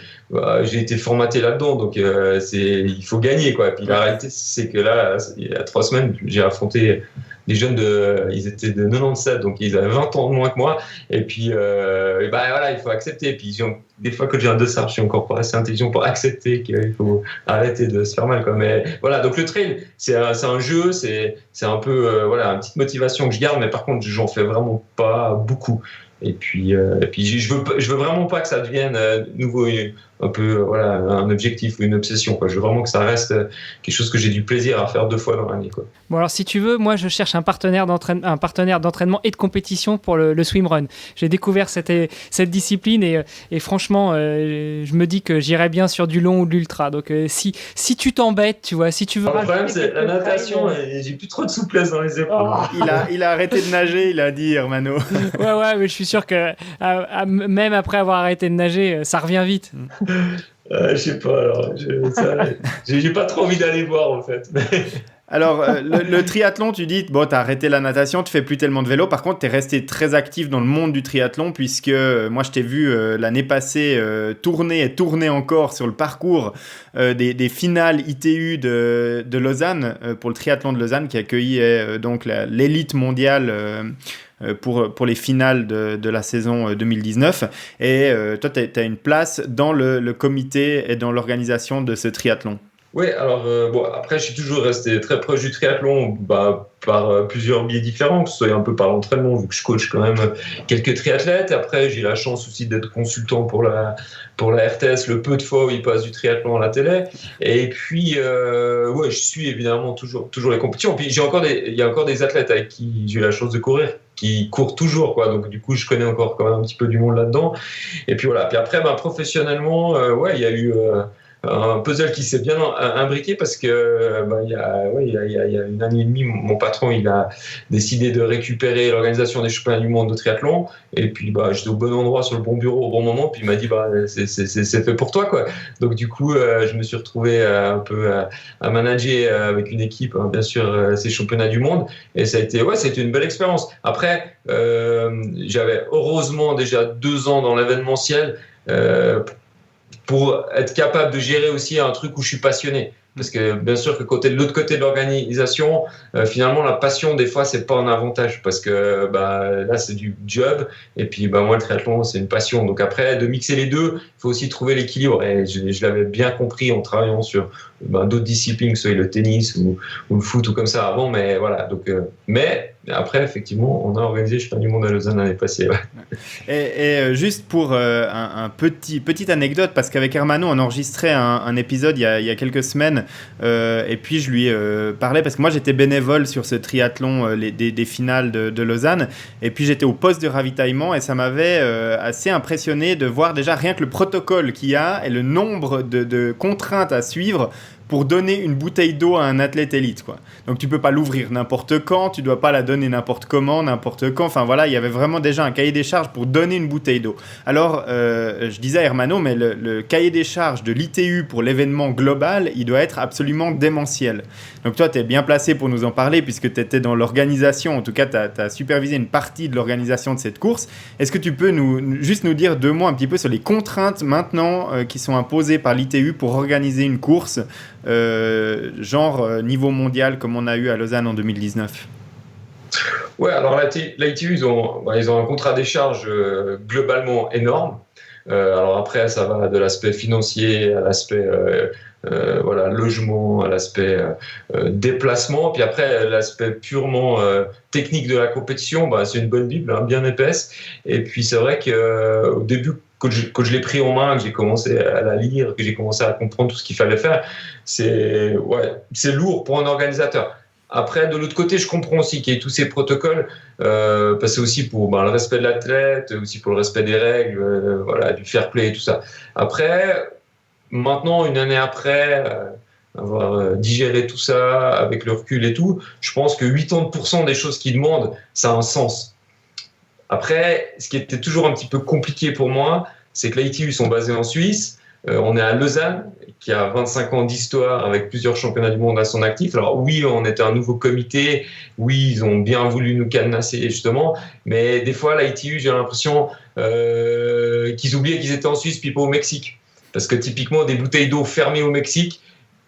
j'ai été formaté là-dedans. Donc il faut gagner, quoi. Et puis la réalité, c'est que là, il y a 3 semaines, j'ai affronté des jeunes ils étaient de 97, donc ils avaient 20 ans de moins que moi. Et puis, voilà, il faut accepter. Et puis, des fois, quand j'ai un dossard, je suis encore pas assez intelligent pour accepter qu'il faut arrêter de se faire mal, quoi. Mais voilà, donc le trail, c'est un jeu, c'est un peu, voilà, une petite motivation que je garde, mais par contre, j'en fais vraiment pas beaucoup. Et puis je veux vraiment pas que ça devienne nouveau un peu voilà un objectif ou une obsession, quoi. Je veux vraiment que ça reste quelque chose que j'ai du plaisir à faire 2 fois dans l'année, quoi. Bon, alors si tu veux, moi je cherche un partenaire d'entraînement et de compétition pour le swimrun. J'ai découvert cette discipline et franchement je me dis que j'irais bien sur du long ou de l'ultra. Donc si tu t'embêtes, tu vois, si tu veux. Le problème c'est la natation, j'ai plus trop de souplesse dans les épaules. Il a arrêté de nager, il a dit, Hermano. Ouais, mais je suis sûr que même après avoir arrêté de nager, ça revient vite. Je sais pas, alors j'ai pas trop envie d'aller voir en fait. Alors, le triathlon, tu dis, bon, t'as arrêté la natation, tu fais plus tellement de vélo. Par contre, t'es resté très actif dans le monde du triathlon, puisque moi, je t'ai vu l'année passée tourner encore sur le parcours des finales ITU de Lausanne, pour le triathlon de Lausanne, qui accueillait donc l'élite mondiale pour les finales de la saison 2019. Et toi, tu as une place dans le comité et dans l'organisation de ce triathlon. Oui, alors après, je suis toujours resté très proche du triathlon par plusieurs biais différents, que ce soit un peu par l'entraînement, vu que je coach quand même quelques triathlètes. Après, j'ai la chance aussi d'être consultant pour la RTS, le peu de fois où il passe du triathlon à la télé. Et puis, je suis évidemment toujours les compétitions. Puis, il y a encore des athlètes avec qui j'ai eu la chance de courir, qui courent toujours, quoi. Donc, du coup, je connais encore quand même un petit peu du monde là-dedans. Et puis, voilà. Puis après, professionnellement, il y a eu un puzzle qui s'est bien imbriqué parce que il y a 1 année et demi, mon patron il a décidé de récupérer l'organisation des championnats du monde de triathlon et puis j'étais au bon endroit sur le bon bureau au bon moment, puis il m'a dit c'est fait pour toi, quoi. Donc du coup je me suis retrouvé un peu à manager avec une équipe, hein, bien sûr, ces championnats du monde, et c'était une belle expérience. Après j'avais heureusement déjà 2 ans dans l'événementiel pour être capable de gérer aussi un truc où je suis passionné. Parce que bien sûr que de l'autre côté de l'organisation, finalement la passion des fois c'est pas un avantage, parce que là c'est du job et puis moi le triathlon c'est une passion. Donc après de mixer les deux, il faut aussi trouver l'équilibre, et je l'avais bien compris en travaillant sur d'autres disciplines, que ce soit le tennis ou le foot ou comme ça avant, mais voilà. Donc mais après effectivement on a organisé le championnat du monde à Lausanne l'année passée. Ouais. Et juste pour un petite anecdote, parce qu'avec Hermano on enregistrait un épisode il y a quelques semaines, et puis je lui parlais, parce que moi j'étais bénévole sur ce triathlon des finales de Lausanne, et puis j'étais au poste de ravitaillement, et ça m'avait assez impressionné de voir déjà rien que le protocole qu'il y a et le nombre de contraintes à suivre pour donner une bouteille d'eau à un athlète élite, quoi. Donc tu peux pas l'ouvrir n'importe quand, tu dois pas la donner n'importe comment, n'importe quand. Enfin voilà, il y avait vraiment déjà un cahier des charges pour donner une bouteille d'eau. Alors, je disais à Hermano, mais le cahier des charges de l'ITU pour l'événement global, il doit être absolument démentiel. Donc toi, tu es bien placé pour nous en parler puisque tu étais dans l'organisation, en tout cas, tu as supervisé une partie de l'organisation de cette course. Est-ce que tu peux juste nous dire 2 mots un petit peu sur les contraintes maintenant qui sont imposées par l'ITU pour organiser une course niveau mondial comme on a eu à Lausanne en 2019? Ouais, alors l'ITU, ils ont un contrat des charges globalement énorme. Alors après, ça va de l'aspect financier à l'aspect logement, à l'aspect déplacement. Puis après, l'aspect purement technique de la compétition, c'est une bonne bible, hein, bien épaisse. Et puis c'est vrai qu'au début, quand je l'ai pris en main, que j'ai commencé à la lire, que j'ai commencé à comprendre tout ce qu'il fallait faire, c'est lourd pour un organisateur. Après, de l'autre côté, je comprends aussi qu'il y ait tous ces protocoles, parce que c'est aussi pour le respect de l'athlète, aussi pour le respect des règles, du fair play et tout ça. Après, maintenant, une année après, avoir digéré tout ça avec le recul et tout, je pense que 80% des choses qu'ils demandent, ça a un sens. Après, ce qui était toujours un petit peu compliqué pour moi, c'est que l'ITU sont basés en Suisse. On est à Lausanne, qui a 25 ans d'histoire avec plusieurs championnats du monde à son actif. Alors oui, on était un nouveau comité. Oui, ils ont bien voulu nous cadenasser, justement. Mais des fois, l'ITU, j'ai l'impression qu'ils oubliaient qu'ils étaient en Suisse puis pas au Mexique. Parce que typiquement, des bouteilles d'eau fermées au Mexique,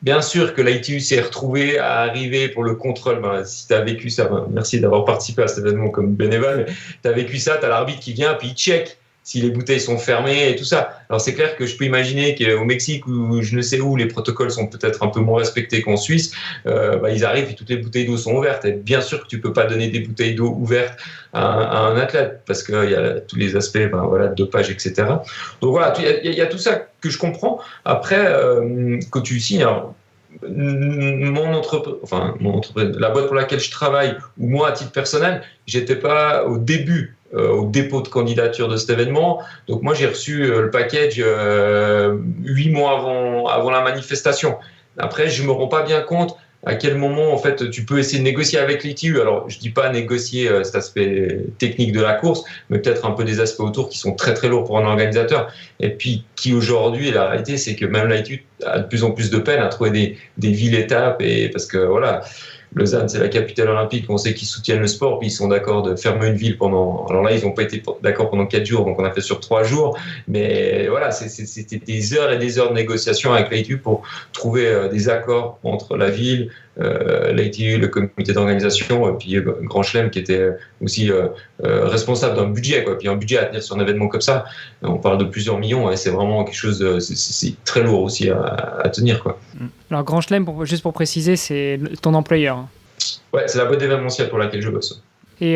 bien sûr que l'ITU s'est retrouvé à arriver pour le contrôle. Si tu as vécu ça, merci d'avoir participé à cet événement comme bénévole. Tu as vécu ça, tu as l'arbitre qui vient, puis il check si les bouteilles sont fermées et tout ça. Alors c'est clair que je peux imaginer qu'au Mexique ou je ne sais où, les protocoles sont peut-être un peu moins respectés qu'en Suisse. Ils arrivent et toutes les bouteilles d'eau sont ouvertes. Et bien sûr que tu peux pas donner des bouteilles d'eau ouvertes à un athlète parce qu'il y a tous les aspects de dopage, etc. Donc voilà, il y a tout ça que je comprends. Après, quand tu signes, mon entreprise, la boîte pour laquelle je travaille, ou moi à titre personnel, j'étais pas au début au dépôt de candidature de cet événement. Donc moi j'ai reçu le package 8 mois avant la manifestation. Après je me rends pas bien compte à quel moment en fait tu peux essayer de négocier avec l'ITU. Alors je dis pas négocier cet aspect technique de la course, mais peut-être un peu des aspects autour qui sont très très lourds pour un organisateur. Et puis qui aujourd'hui, la réalité c'est que même l'ITU a de plus en plus de peine à trouver des villes-étapes, et parce que voilà, Lausanne, c'est la capitale olympique, on sait qu'ils soutiennent le sport, puis ils sont d'accord de fermer une ville pendant... Alors là, ils n'ont pas été d'accord pendant 4 jours, donc on a fait sur 3 jours. Mais voilà, c'était des heures et des heures de négociation avec l'ITU pour trouver des accords entre la ville, l'ITU, le comité d'organisation, puis Grand Chelem qui était aussi responsable d'un budget, quoi. Puis un budget à tenir sur un événement comme ça, on parle de plusieurs millions, et c'est vraiment quelque chose c'est très lourd aussi à tenir, quoi. Alors Grand Chelem, juste pour préciser, c'est ton employeur. Ouais, c'est la boîte d'événementiel pour laquelle je bosse. Et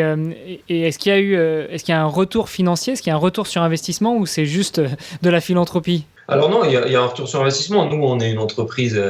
est-ce qu'il y a un retour financier, est-ce qu'il y a un retour sur investissement, ou c'est juste de la philanthropie? Alors non, il y a un retour sur investissement. Nous, on est une entreprise,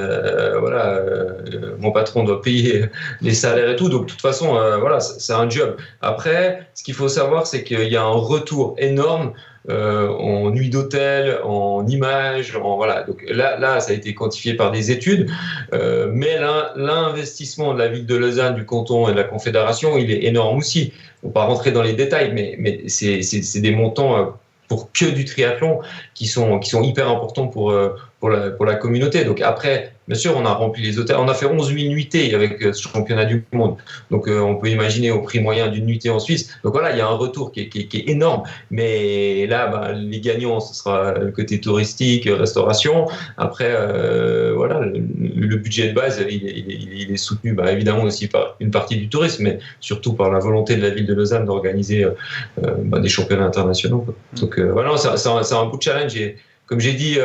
mon patron doit payer les salaires et tout, donc de toute façon, c'est un job. Après, ce qu'il faut savoir, c'est qu'il y a un retour énorme en nuit d'hôtel, en images, Donc là, ça a été quantifié par des études, mais l'investissement de la ville de Lausanne, du canton et de la Confédération, il est énorme aussi. On ne va pas rentrer dans les détails, mais c'est des montants pour que du triathlon qui sont hyper importants pour la communauté. Donc après, bien sûr, on a rempli les hôtels. On a fait 11 000 nuitées avec ce championnat du monde. Donc on peut imaginer au prix moyen d'une nuitée en Suisse. Donc voilà, il y a un retour qui est énorme. Mais là, les gagnants, ce sera le côté touristique, restauration. Après, le budget de base, il est soutenu évidemment aussi par une partie du tourisme, mais surtout par la volonté de la ville de Lausanne d'organiser des championnats internationaux, quoi. Donc c'est un beau challenge. Et comme j'ai dit,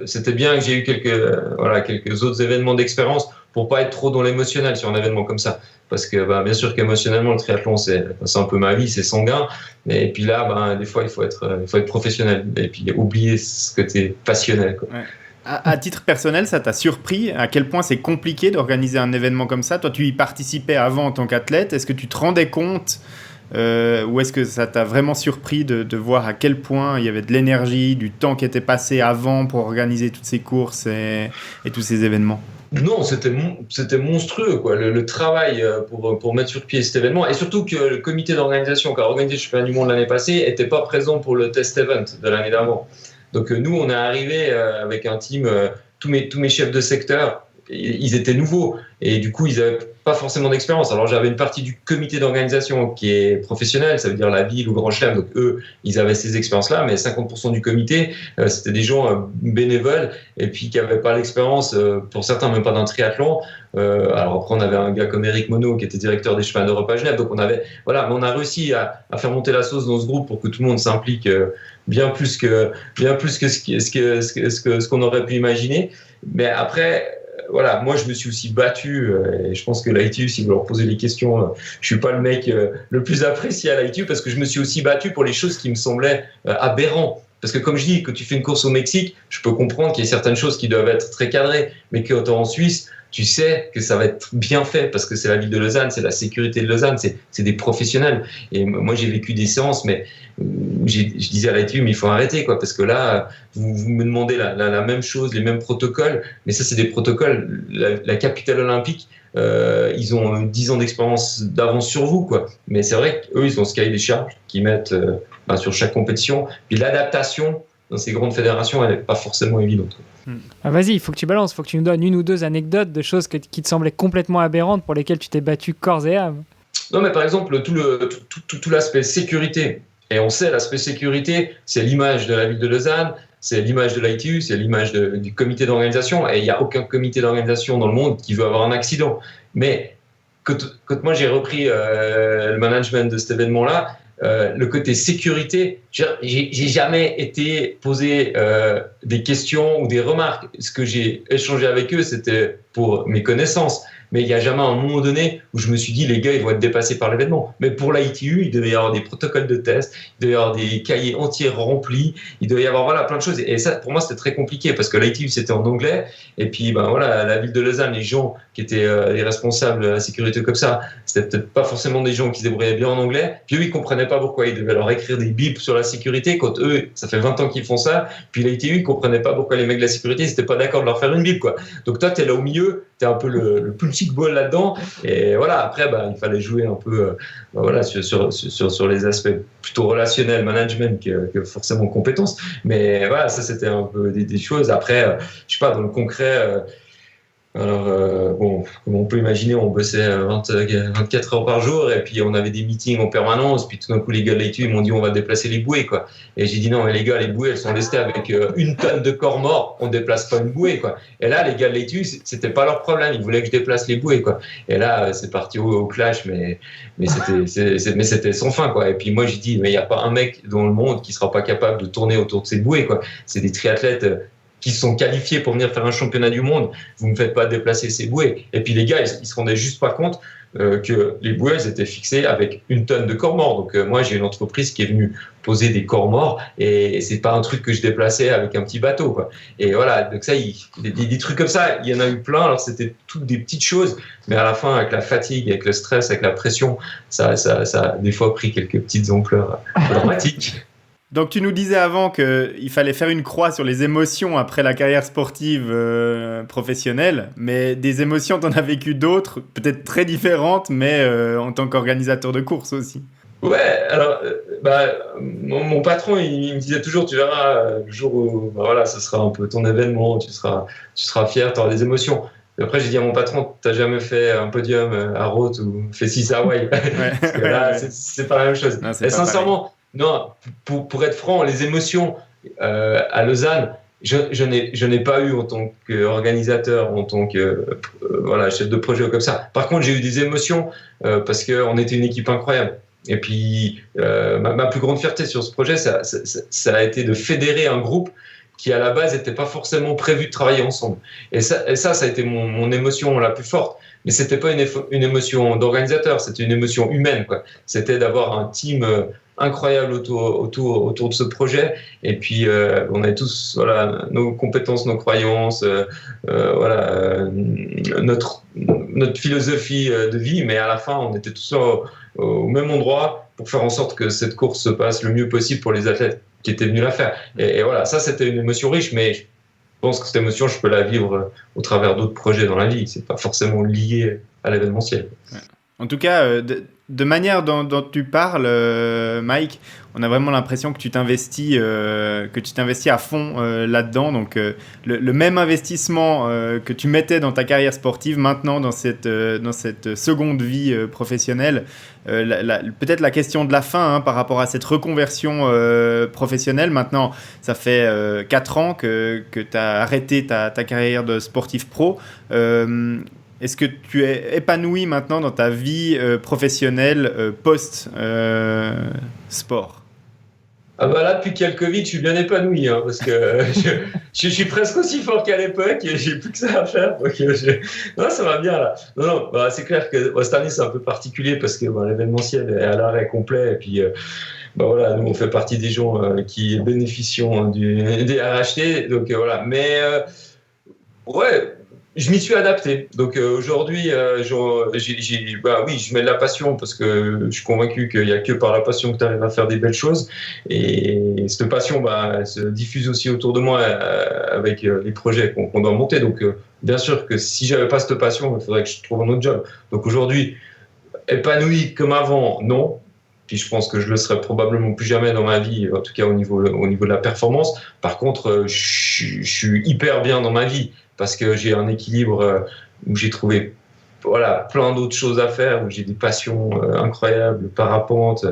c'était bien que j'ai eu quelques autres événements d'expérience pour pas être trop dans l'émotionnel sur un événement comme ça, parce que bien sûr qu'émotionnellement le triathlon c'est un peu ma vie, c'est sanguin, et puis là des fois il faut être professionnel et puis oublier ce côté passionnel, quoi. Ouais. À titre personnel, ça t'a surpris à quel point c'est compliqué d'organiser un événement comme ça? Toi, tu y participais avant en tant qu'athlète. Est-ce que tu te rendais compte ou est-ce que ça t'a vraiment surpris de voir à quel point il y avait de l'énergie, du temps qui était passé avant pour organiser toutes ces courses et tous ces événements? Non, c'était monstrueux, quoi. Le travail pour mettre sur pied cet événement, et surtout que le comité d'organisation qui a organisé le championnat du monde l'année passée n'était pas présent pour le test event de l'année d'avant. Donc nous, on est arrivé avec un team, tous mes chefs de secteur, ils étaient nouveaux et du coup, ils n'avaient pas forcément d'expérience. Alors j'avais une partie du comité d'organisation qui est professionnel, ça veut dire la ville ou Grand Chelem, donc eux, ils avaient ces expériences-là, mais 50% du comité, c'était des gens bénévoles et puis qui n'avaient pas l'expérience, pour certains même pas d'un triathlon. Alors après, on avait un gars comme Eric Monod qui était directeur des chemins d'Europe à Genève, donc on a réussi à faire monter la sauce dans ce groupe pour que tout le monde s'implique bien plus que ce qu'on aurait pu imaginer. Mais après, voilà, moi je me suis aussi battu, et je pense que l'ITU, si vous leur posez les questions, je suis pas le mec le plus apprécié à l'ITU parce que je me suis aussi battu pour les choses qui me semblaient aberrantes. Parce que comme je dis, quand tu fais une course au Mexique, je peux comprendre qu'il y a certaines choses qui doivent être très cadrées, mais quand tu es en Suisse, tu sais que ça va être bien fait parce que c'est la ville de Lausanne, c'est la sécurité de Lausanne, c'est des professionnels. Et moi, j'ai vécu des séances, mais je disais à l'ITU, mais il faut arrêter, quoi, parce que là, vous me demandez la même chose, les mêmes protocoles, mais ça, c'est des protocoles. La capitale olympique, ils ont 10 ans d'expérience d'avance sur vous, quoi. Mais c'est vrai qu'eux, ils ont ce cahier des charges qu'ils mettent sur chaque compétition. Puis l'adaptation dans ces grandes fédérations, elle n'est pas forcément évidente. Vas-y, il faut que tu balances, il faut que tu nous donnes une ou deux anecdotes de choses qui te semblaient complètement aberrantes pour lesquelles tu t'es battu corps et âme. Non, mais par exemple, tout l'aspect sécurité. Et on sait, l'aspect sécurité, c'est l'image de la ville de Lausanne, c'est l'image de l'ITU, c'est l'image du comité d'organisation. Et il n'y a aucun comité d'organisation dans le monde qui veut avoir un accident. Mais quand moi j'ai repris le management de cet événement-là, le côté sécurité, j'ai jamais été posé des questions ou des remarques. Ce que j'ai échangé avec eux, c'était pour mes connaissances. Mais il n'y a jamais un moment donné où je me suis dit, les gars, ils vont être dépassés par l'événement. Mais pour l'ITU, il devait y avoir des protocoles de test, il devait y avoir des cahiers entiers remplis, il devait y avoir plein de choses. Et ça, pour moi, c'était très compliqué parce que l'ITU, c'était en anglais. Et puis, la ville de Lausanne, les gens qui étaient les responsables de la sécurité comme ça, c'était peut-être pas forcément des gens qui se débrouillaient bien en anglais. Puis eux, ils comprenaient pas pourquoi ils devaient leur écrire des bips sur la sécurité quand eux, ça fait 20 ans qu'ils font ça. Puis l'ITU, ils comprenaient pas pourquoi les mecs de la sécurité, ils n'étaient pas d'accord de leur faire une bip, quoi. Donc toi, t'es là au milieu, t'es un peu le punching ball là-dedans. Et voilà, après, il fallait jouer un peu sur les aspects plutôt relationnels, management, que forcément compétences. Mais voilà, ça, c'était un peu des choses. Après, je sais pas, dans le concret, alors, comme on peut imaginer, on bossait 24 heures par jour et puis on avait des meetings en permanence. Puis tout d'un coup, les gars de l'ITU, ils m'ont dit on va déplacer les bouées, quoi. Et j'ai dit non, mais les gars, les bouées, elles sont lestées avec 1 tonne de corps morts. On déplace pas une bouée, quoi. Et là, les gars de l'ITU, c'était pas leur problème. Ils voulaient que je déplace les bouées, quoi. Et là, c'est parti au clash, mais c'était sans fin, quoi. Et puis moi, j'ai dit mais il y a pas un mec dans le monde qui sera pas capable de tourner autour de ces bouées, quoi. C'est des triathlètes qui sont qualifiés pour venir faire un championnat du monde, vous ne me faites pas déplacer ces bouées. Et puis les gars, ils se rendaient juste pas compte que les bouées, elles étaient fixées avec 1 tonne de corps morts. Donc moi, j'ai une entreprise qui est venue poser des corps morts et c'est pas un truc que je déplaçais avec un petit bateau, quoi. Et voilà, donc ça, des trucs comme ça, il y en a eu plein. Alors c'était toutes des petites choses, mais à la fin, avec la fatigue, avec le stress, avec la pression, ça a des fois pris quelques petites ampleurs dramatiques. Donc tu nous disais avant qu'il fallait faire une croix sur les émotions après la carrière sportive professionnelle, mais des émotions, tu en as vécu d'autres, peut-être très différentes, mais en tant qu'organisateur de course aussi. Ouais, alors mon patron, il me disait toujours, tu verras, le jour où ça sera un peu ton événement, tu seras fier, tu auras des émotions. Et après, j'ai dit à mon patron, t'as jamais fait un podium à Roth ou fait 6 à Hawaï. Parce que là, c'est pas la même chose. Non, et sincèrement, non, pour être franc, les émotions à Lausanne, je n'ai pas eu en tant qu'organisateur, en tant que chef de projet ou comme ça. Par contre, j'ai eu des émotions parce qu'on était une équipe incroyable. Et puis, ma plus grande fierté sur ce projet, ça a été de fédérer un groupe qui, à la base, n'était pas forcément prévu de travailler ensemble. Et ça a été mon émotion la plus forte. Mais c'était pas une émotion d'organisateur, c'était une émotion humaine, quoi. C'était d'avoir un team incroyable autour de ce projet. Et puis, on avait tous nos compétences, nos croyances, notre philosophie de vie. Mais à la fin, on était tous au même endroit pour faire en sorte que cette course se passe le mieux possible pour les athlètes qui étaient venus la faire. Et voilà, ça c'était une émotion riche, mais je pense que cette émotion, je peux la vivre au travers d'autres projets dans la vie. C'est pas forcément lié à l'événementiel. Ouais. En tout cas, de manière dont tu parles, Mike, on a vraiment l'impression que tu t'investis à fond là-dedans. Donc, le même investissement que tu mettais dans ta carrière sportive, maintenant dans cette seconde vie professionnelle. Peut-être la question de la fin par rapport à cette reconversion professionnelle. Maintenant, ça fait 4 ans que tu as arrêté ta carrière de sportif pro. Est-ce que tu es épanoui maintenant dans ta vie professionnelle post-sport ? Ah bah là, depuis qu'il y a le Covid, je suis bien épanoui, parce que je suis presque aussi fort qu'à l'époque et j'ai plus que ça à faire. Donc non, ça va bien là. Non, bah, c'est clair que cette année, c'est un peu particulier parce que l'événementiel est à l'arrêt complet et puis voilà, nous, on fait partie des gens qui bénéficient des RHT. Donc voilà, mais ouais. Je m'y suis adapté. Donc aujourd'hui, je mets de la passion parce que je suis convaincu qu'il n'y a que par la passion que tu arrives à faire des belles choses. Et cette passion, elle se diffuse aussi autour de moi avec les projets qu'on doit monter. Donc bien sûr que si j'avais pas cette passion, il faudrait que je trouve un autre job. Donc aujourd'hui, épanoui comme avant, non. Puis je pense que je le serai probablement plus jamais dans ma vie, en tout cas au niveau de la performance. Par contre, je suis hyper bien dans ma vie. Parce que j'ai un équilibre où j'ai trouvé plein d'autres choses à faire, où j'ai des passions incroyables, parapente,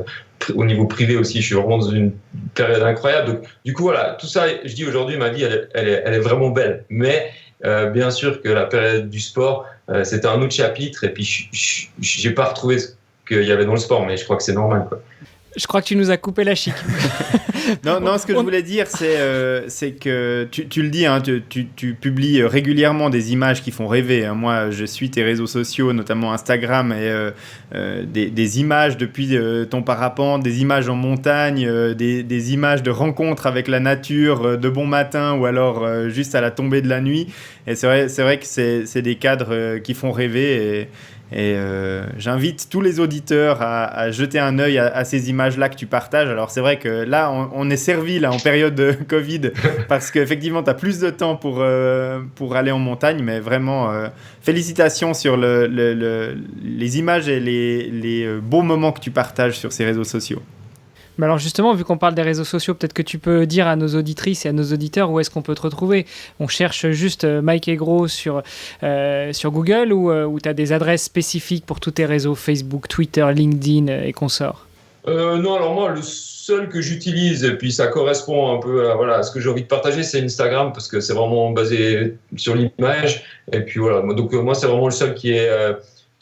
au niveau privé aussi, je suis vraiment dans une période incroyable. Donc, du coup, voilà, tout ça, je dis aujourd'hui, ma vie, elle est vraiment belle. Mais bien sûr que la période du sport, c'était un autre chapitre, et puis j'ai pas retrouvé ce qu'il y avait dans le sport, mais je crois que c'est normal, quoi. Je crois que tu nous as coupé la chic. non, ce que je voulais dire, c'est que tu le dis, tu publies régulièrement des images qui font rêver. Moi, je suis tes réseaux sociaux, notamment Instagram, et des images depuis ton parapente, des images en montagne, des images de rencontres avec la nature, de bon matin ou alors juste à la tombée de la nuit. Et c'est vrai que c'est des cadres qui font rêver. Et j'invite tous les auditeurs à jeter un œil à ces images-là que tu partages. Alors c'est vrai que là, on est servi là, en période de Covid parce qu'effectivement, tu as plus de temps pour aller en montagne. Mais vraiment, félicitations sur les images et les beaux moments que tu partages sur ces réseaux sociaux. Mais alors justement, vu qu'on parle des réseaux sociaux, peut-être que tu peux dire à nos auditrices et à nos auditeurs où est-ce qu'on peut te retrouver. On cherche juste Mike Aigreau sur Google ou tu as des adresses spécifiques pour tous tes réseaux, Facebook, Twitter, LinkedIn et consorts? Non, alors moi, le seul que j'utilise, et puis ça correspond un peu à ce que j'ai envie de partager, c'est Instagram, parce que c'est vraiment basé sur l'image. Et puis voilà, donc moi, c'est vraiment le seul qui est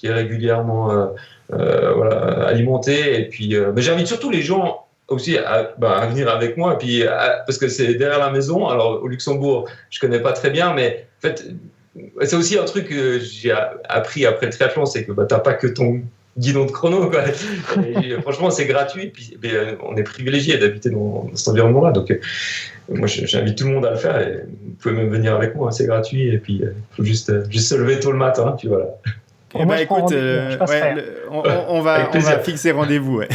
régulièrement alimenté. Et puis, mais j'invite surtout les gens aussi à venir avec moi, et puis parce que c'est derrière la maison. Alors au Luxembourg, je connais pas très bien, mais en fait, c'est aussi un truc que j'ai appris après le triathlon, c'est que t'as pas que ton guidon de chrono, quoi. Et, franchement, c'est gratuit, puis on est privilégié d'habiter dans cet environnement-là. Donc moi, j'invite tout le monde à le faire, et vous pouvez même venir avec moi, c'est gratuit, et puis faut juste se lever tôt le matin, puis voilà. Écoute, on va fixer rendez-vous. Ouais.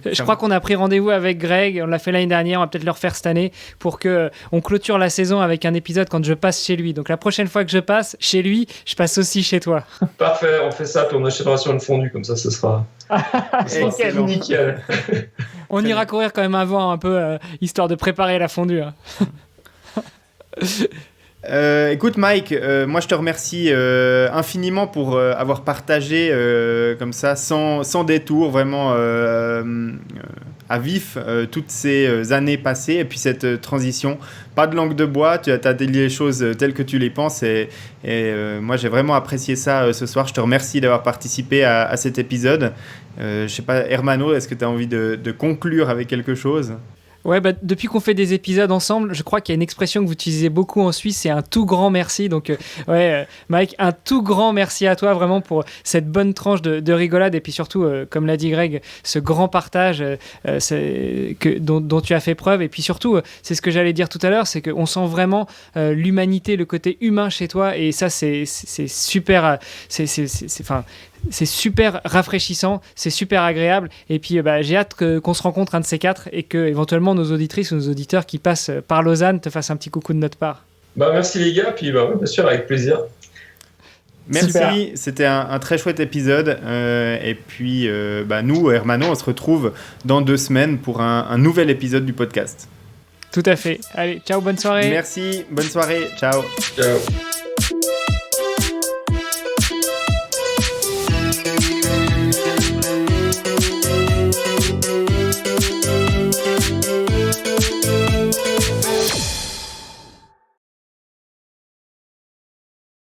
Je crois qu'on a pris rendez-vous avec Greg, on l'a fait l'année dernière, on va peut-être le refaire cette année pour qu'on clôture la saison avec un épisode quand je passe chez lui. Donc la prochaine fois que je passe chez lui, je passe aussi chez toi. Parfait, on fait ça, puis on achètera sur une fondue, comme ça, ce sera nickel. On ira courir quand même avant un peu, histoire de préparer la fondue. Hein. Écoute Mike, moi je te remercie infiniment pour avoir partagé comme ça sans détour vraiment à vif toutes ces années passées et puis cette transition, pas de langue de bois, tu as dit les choses telles que tu les penses et moi j'ai vraiment apprécié ça ce soir. Je te remercie d'avoir participé à cet épisode. Je sais pas, Hermano, est-ce que tu as envie de conclure avec quelque chose ? Ouais, depuis qu'on fait des épisodes ensemble, je crois qu'il y a une expression que vous utilisez beaucoup en Suisse, c'est un tout grand merci. Donc, Mike, un tout grand merci à toi vraiment pour cette bonne tranche de rigolade et puis surtout, comme l'a dit Greg, ce grand partage dont tu as fait preuve. Et puis surtout, c'est ce que j'allais dire tout à l'heure, c'est qu'on sent vraiment l'humanité, le côté humain chez toi et ça, c'est super. c'est super rafraîchissant, c'est super agréable. Et puis, j'ai hâte qu'on se rencontre un de ces quatre et que éventuellement nos auditrices ou nos auditeurs qui passent par Lausanne te fassent un petit coucou de notre part. Merci les gars, puis bien sûr, avec plaisir. Merci, Super. C'était un très chouette épisode. Et puis, nous, Hermano, on se retrouve dans 2 semaines pour un nouvel épisode du podcast. Tout à fait. Allez, ciao, bonne soirée. Merci, bonne soirée, ciao. Ciao.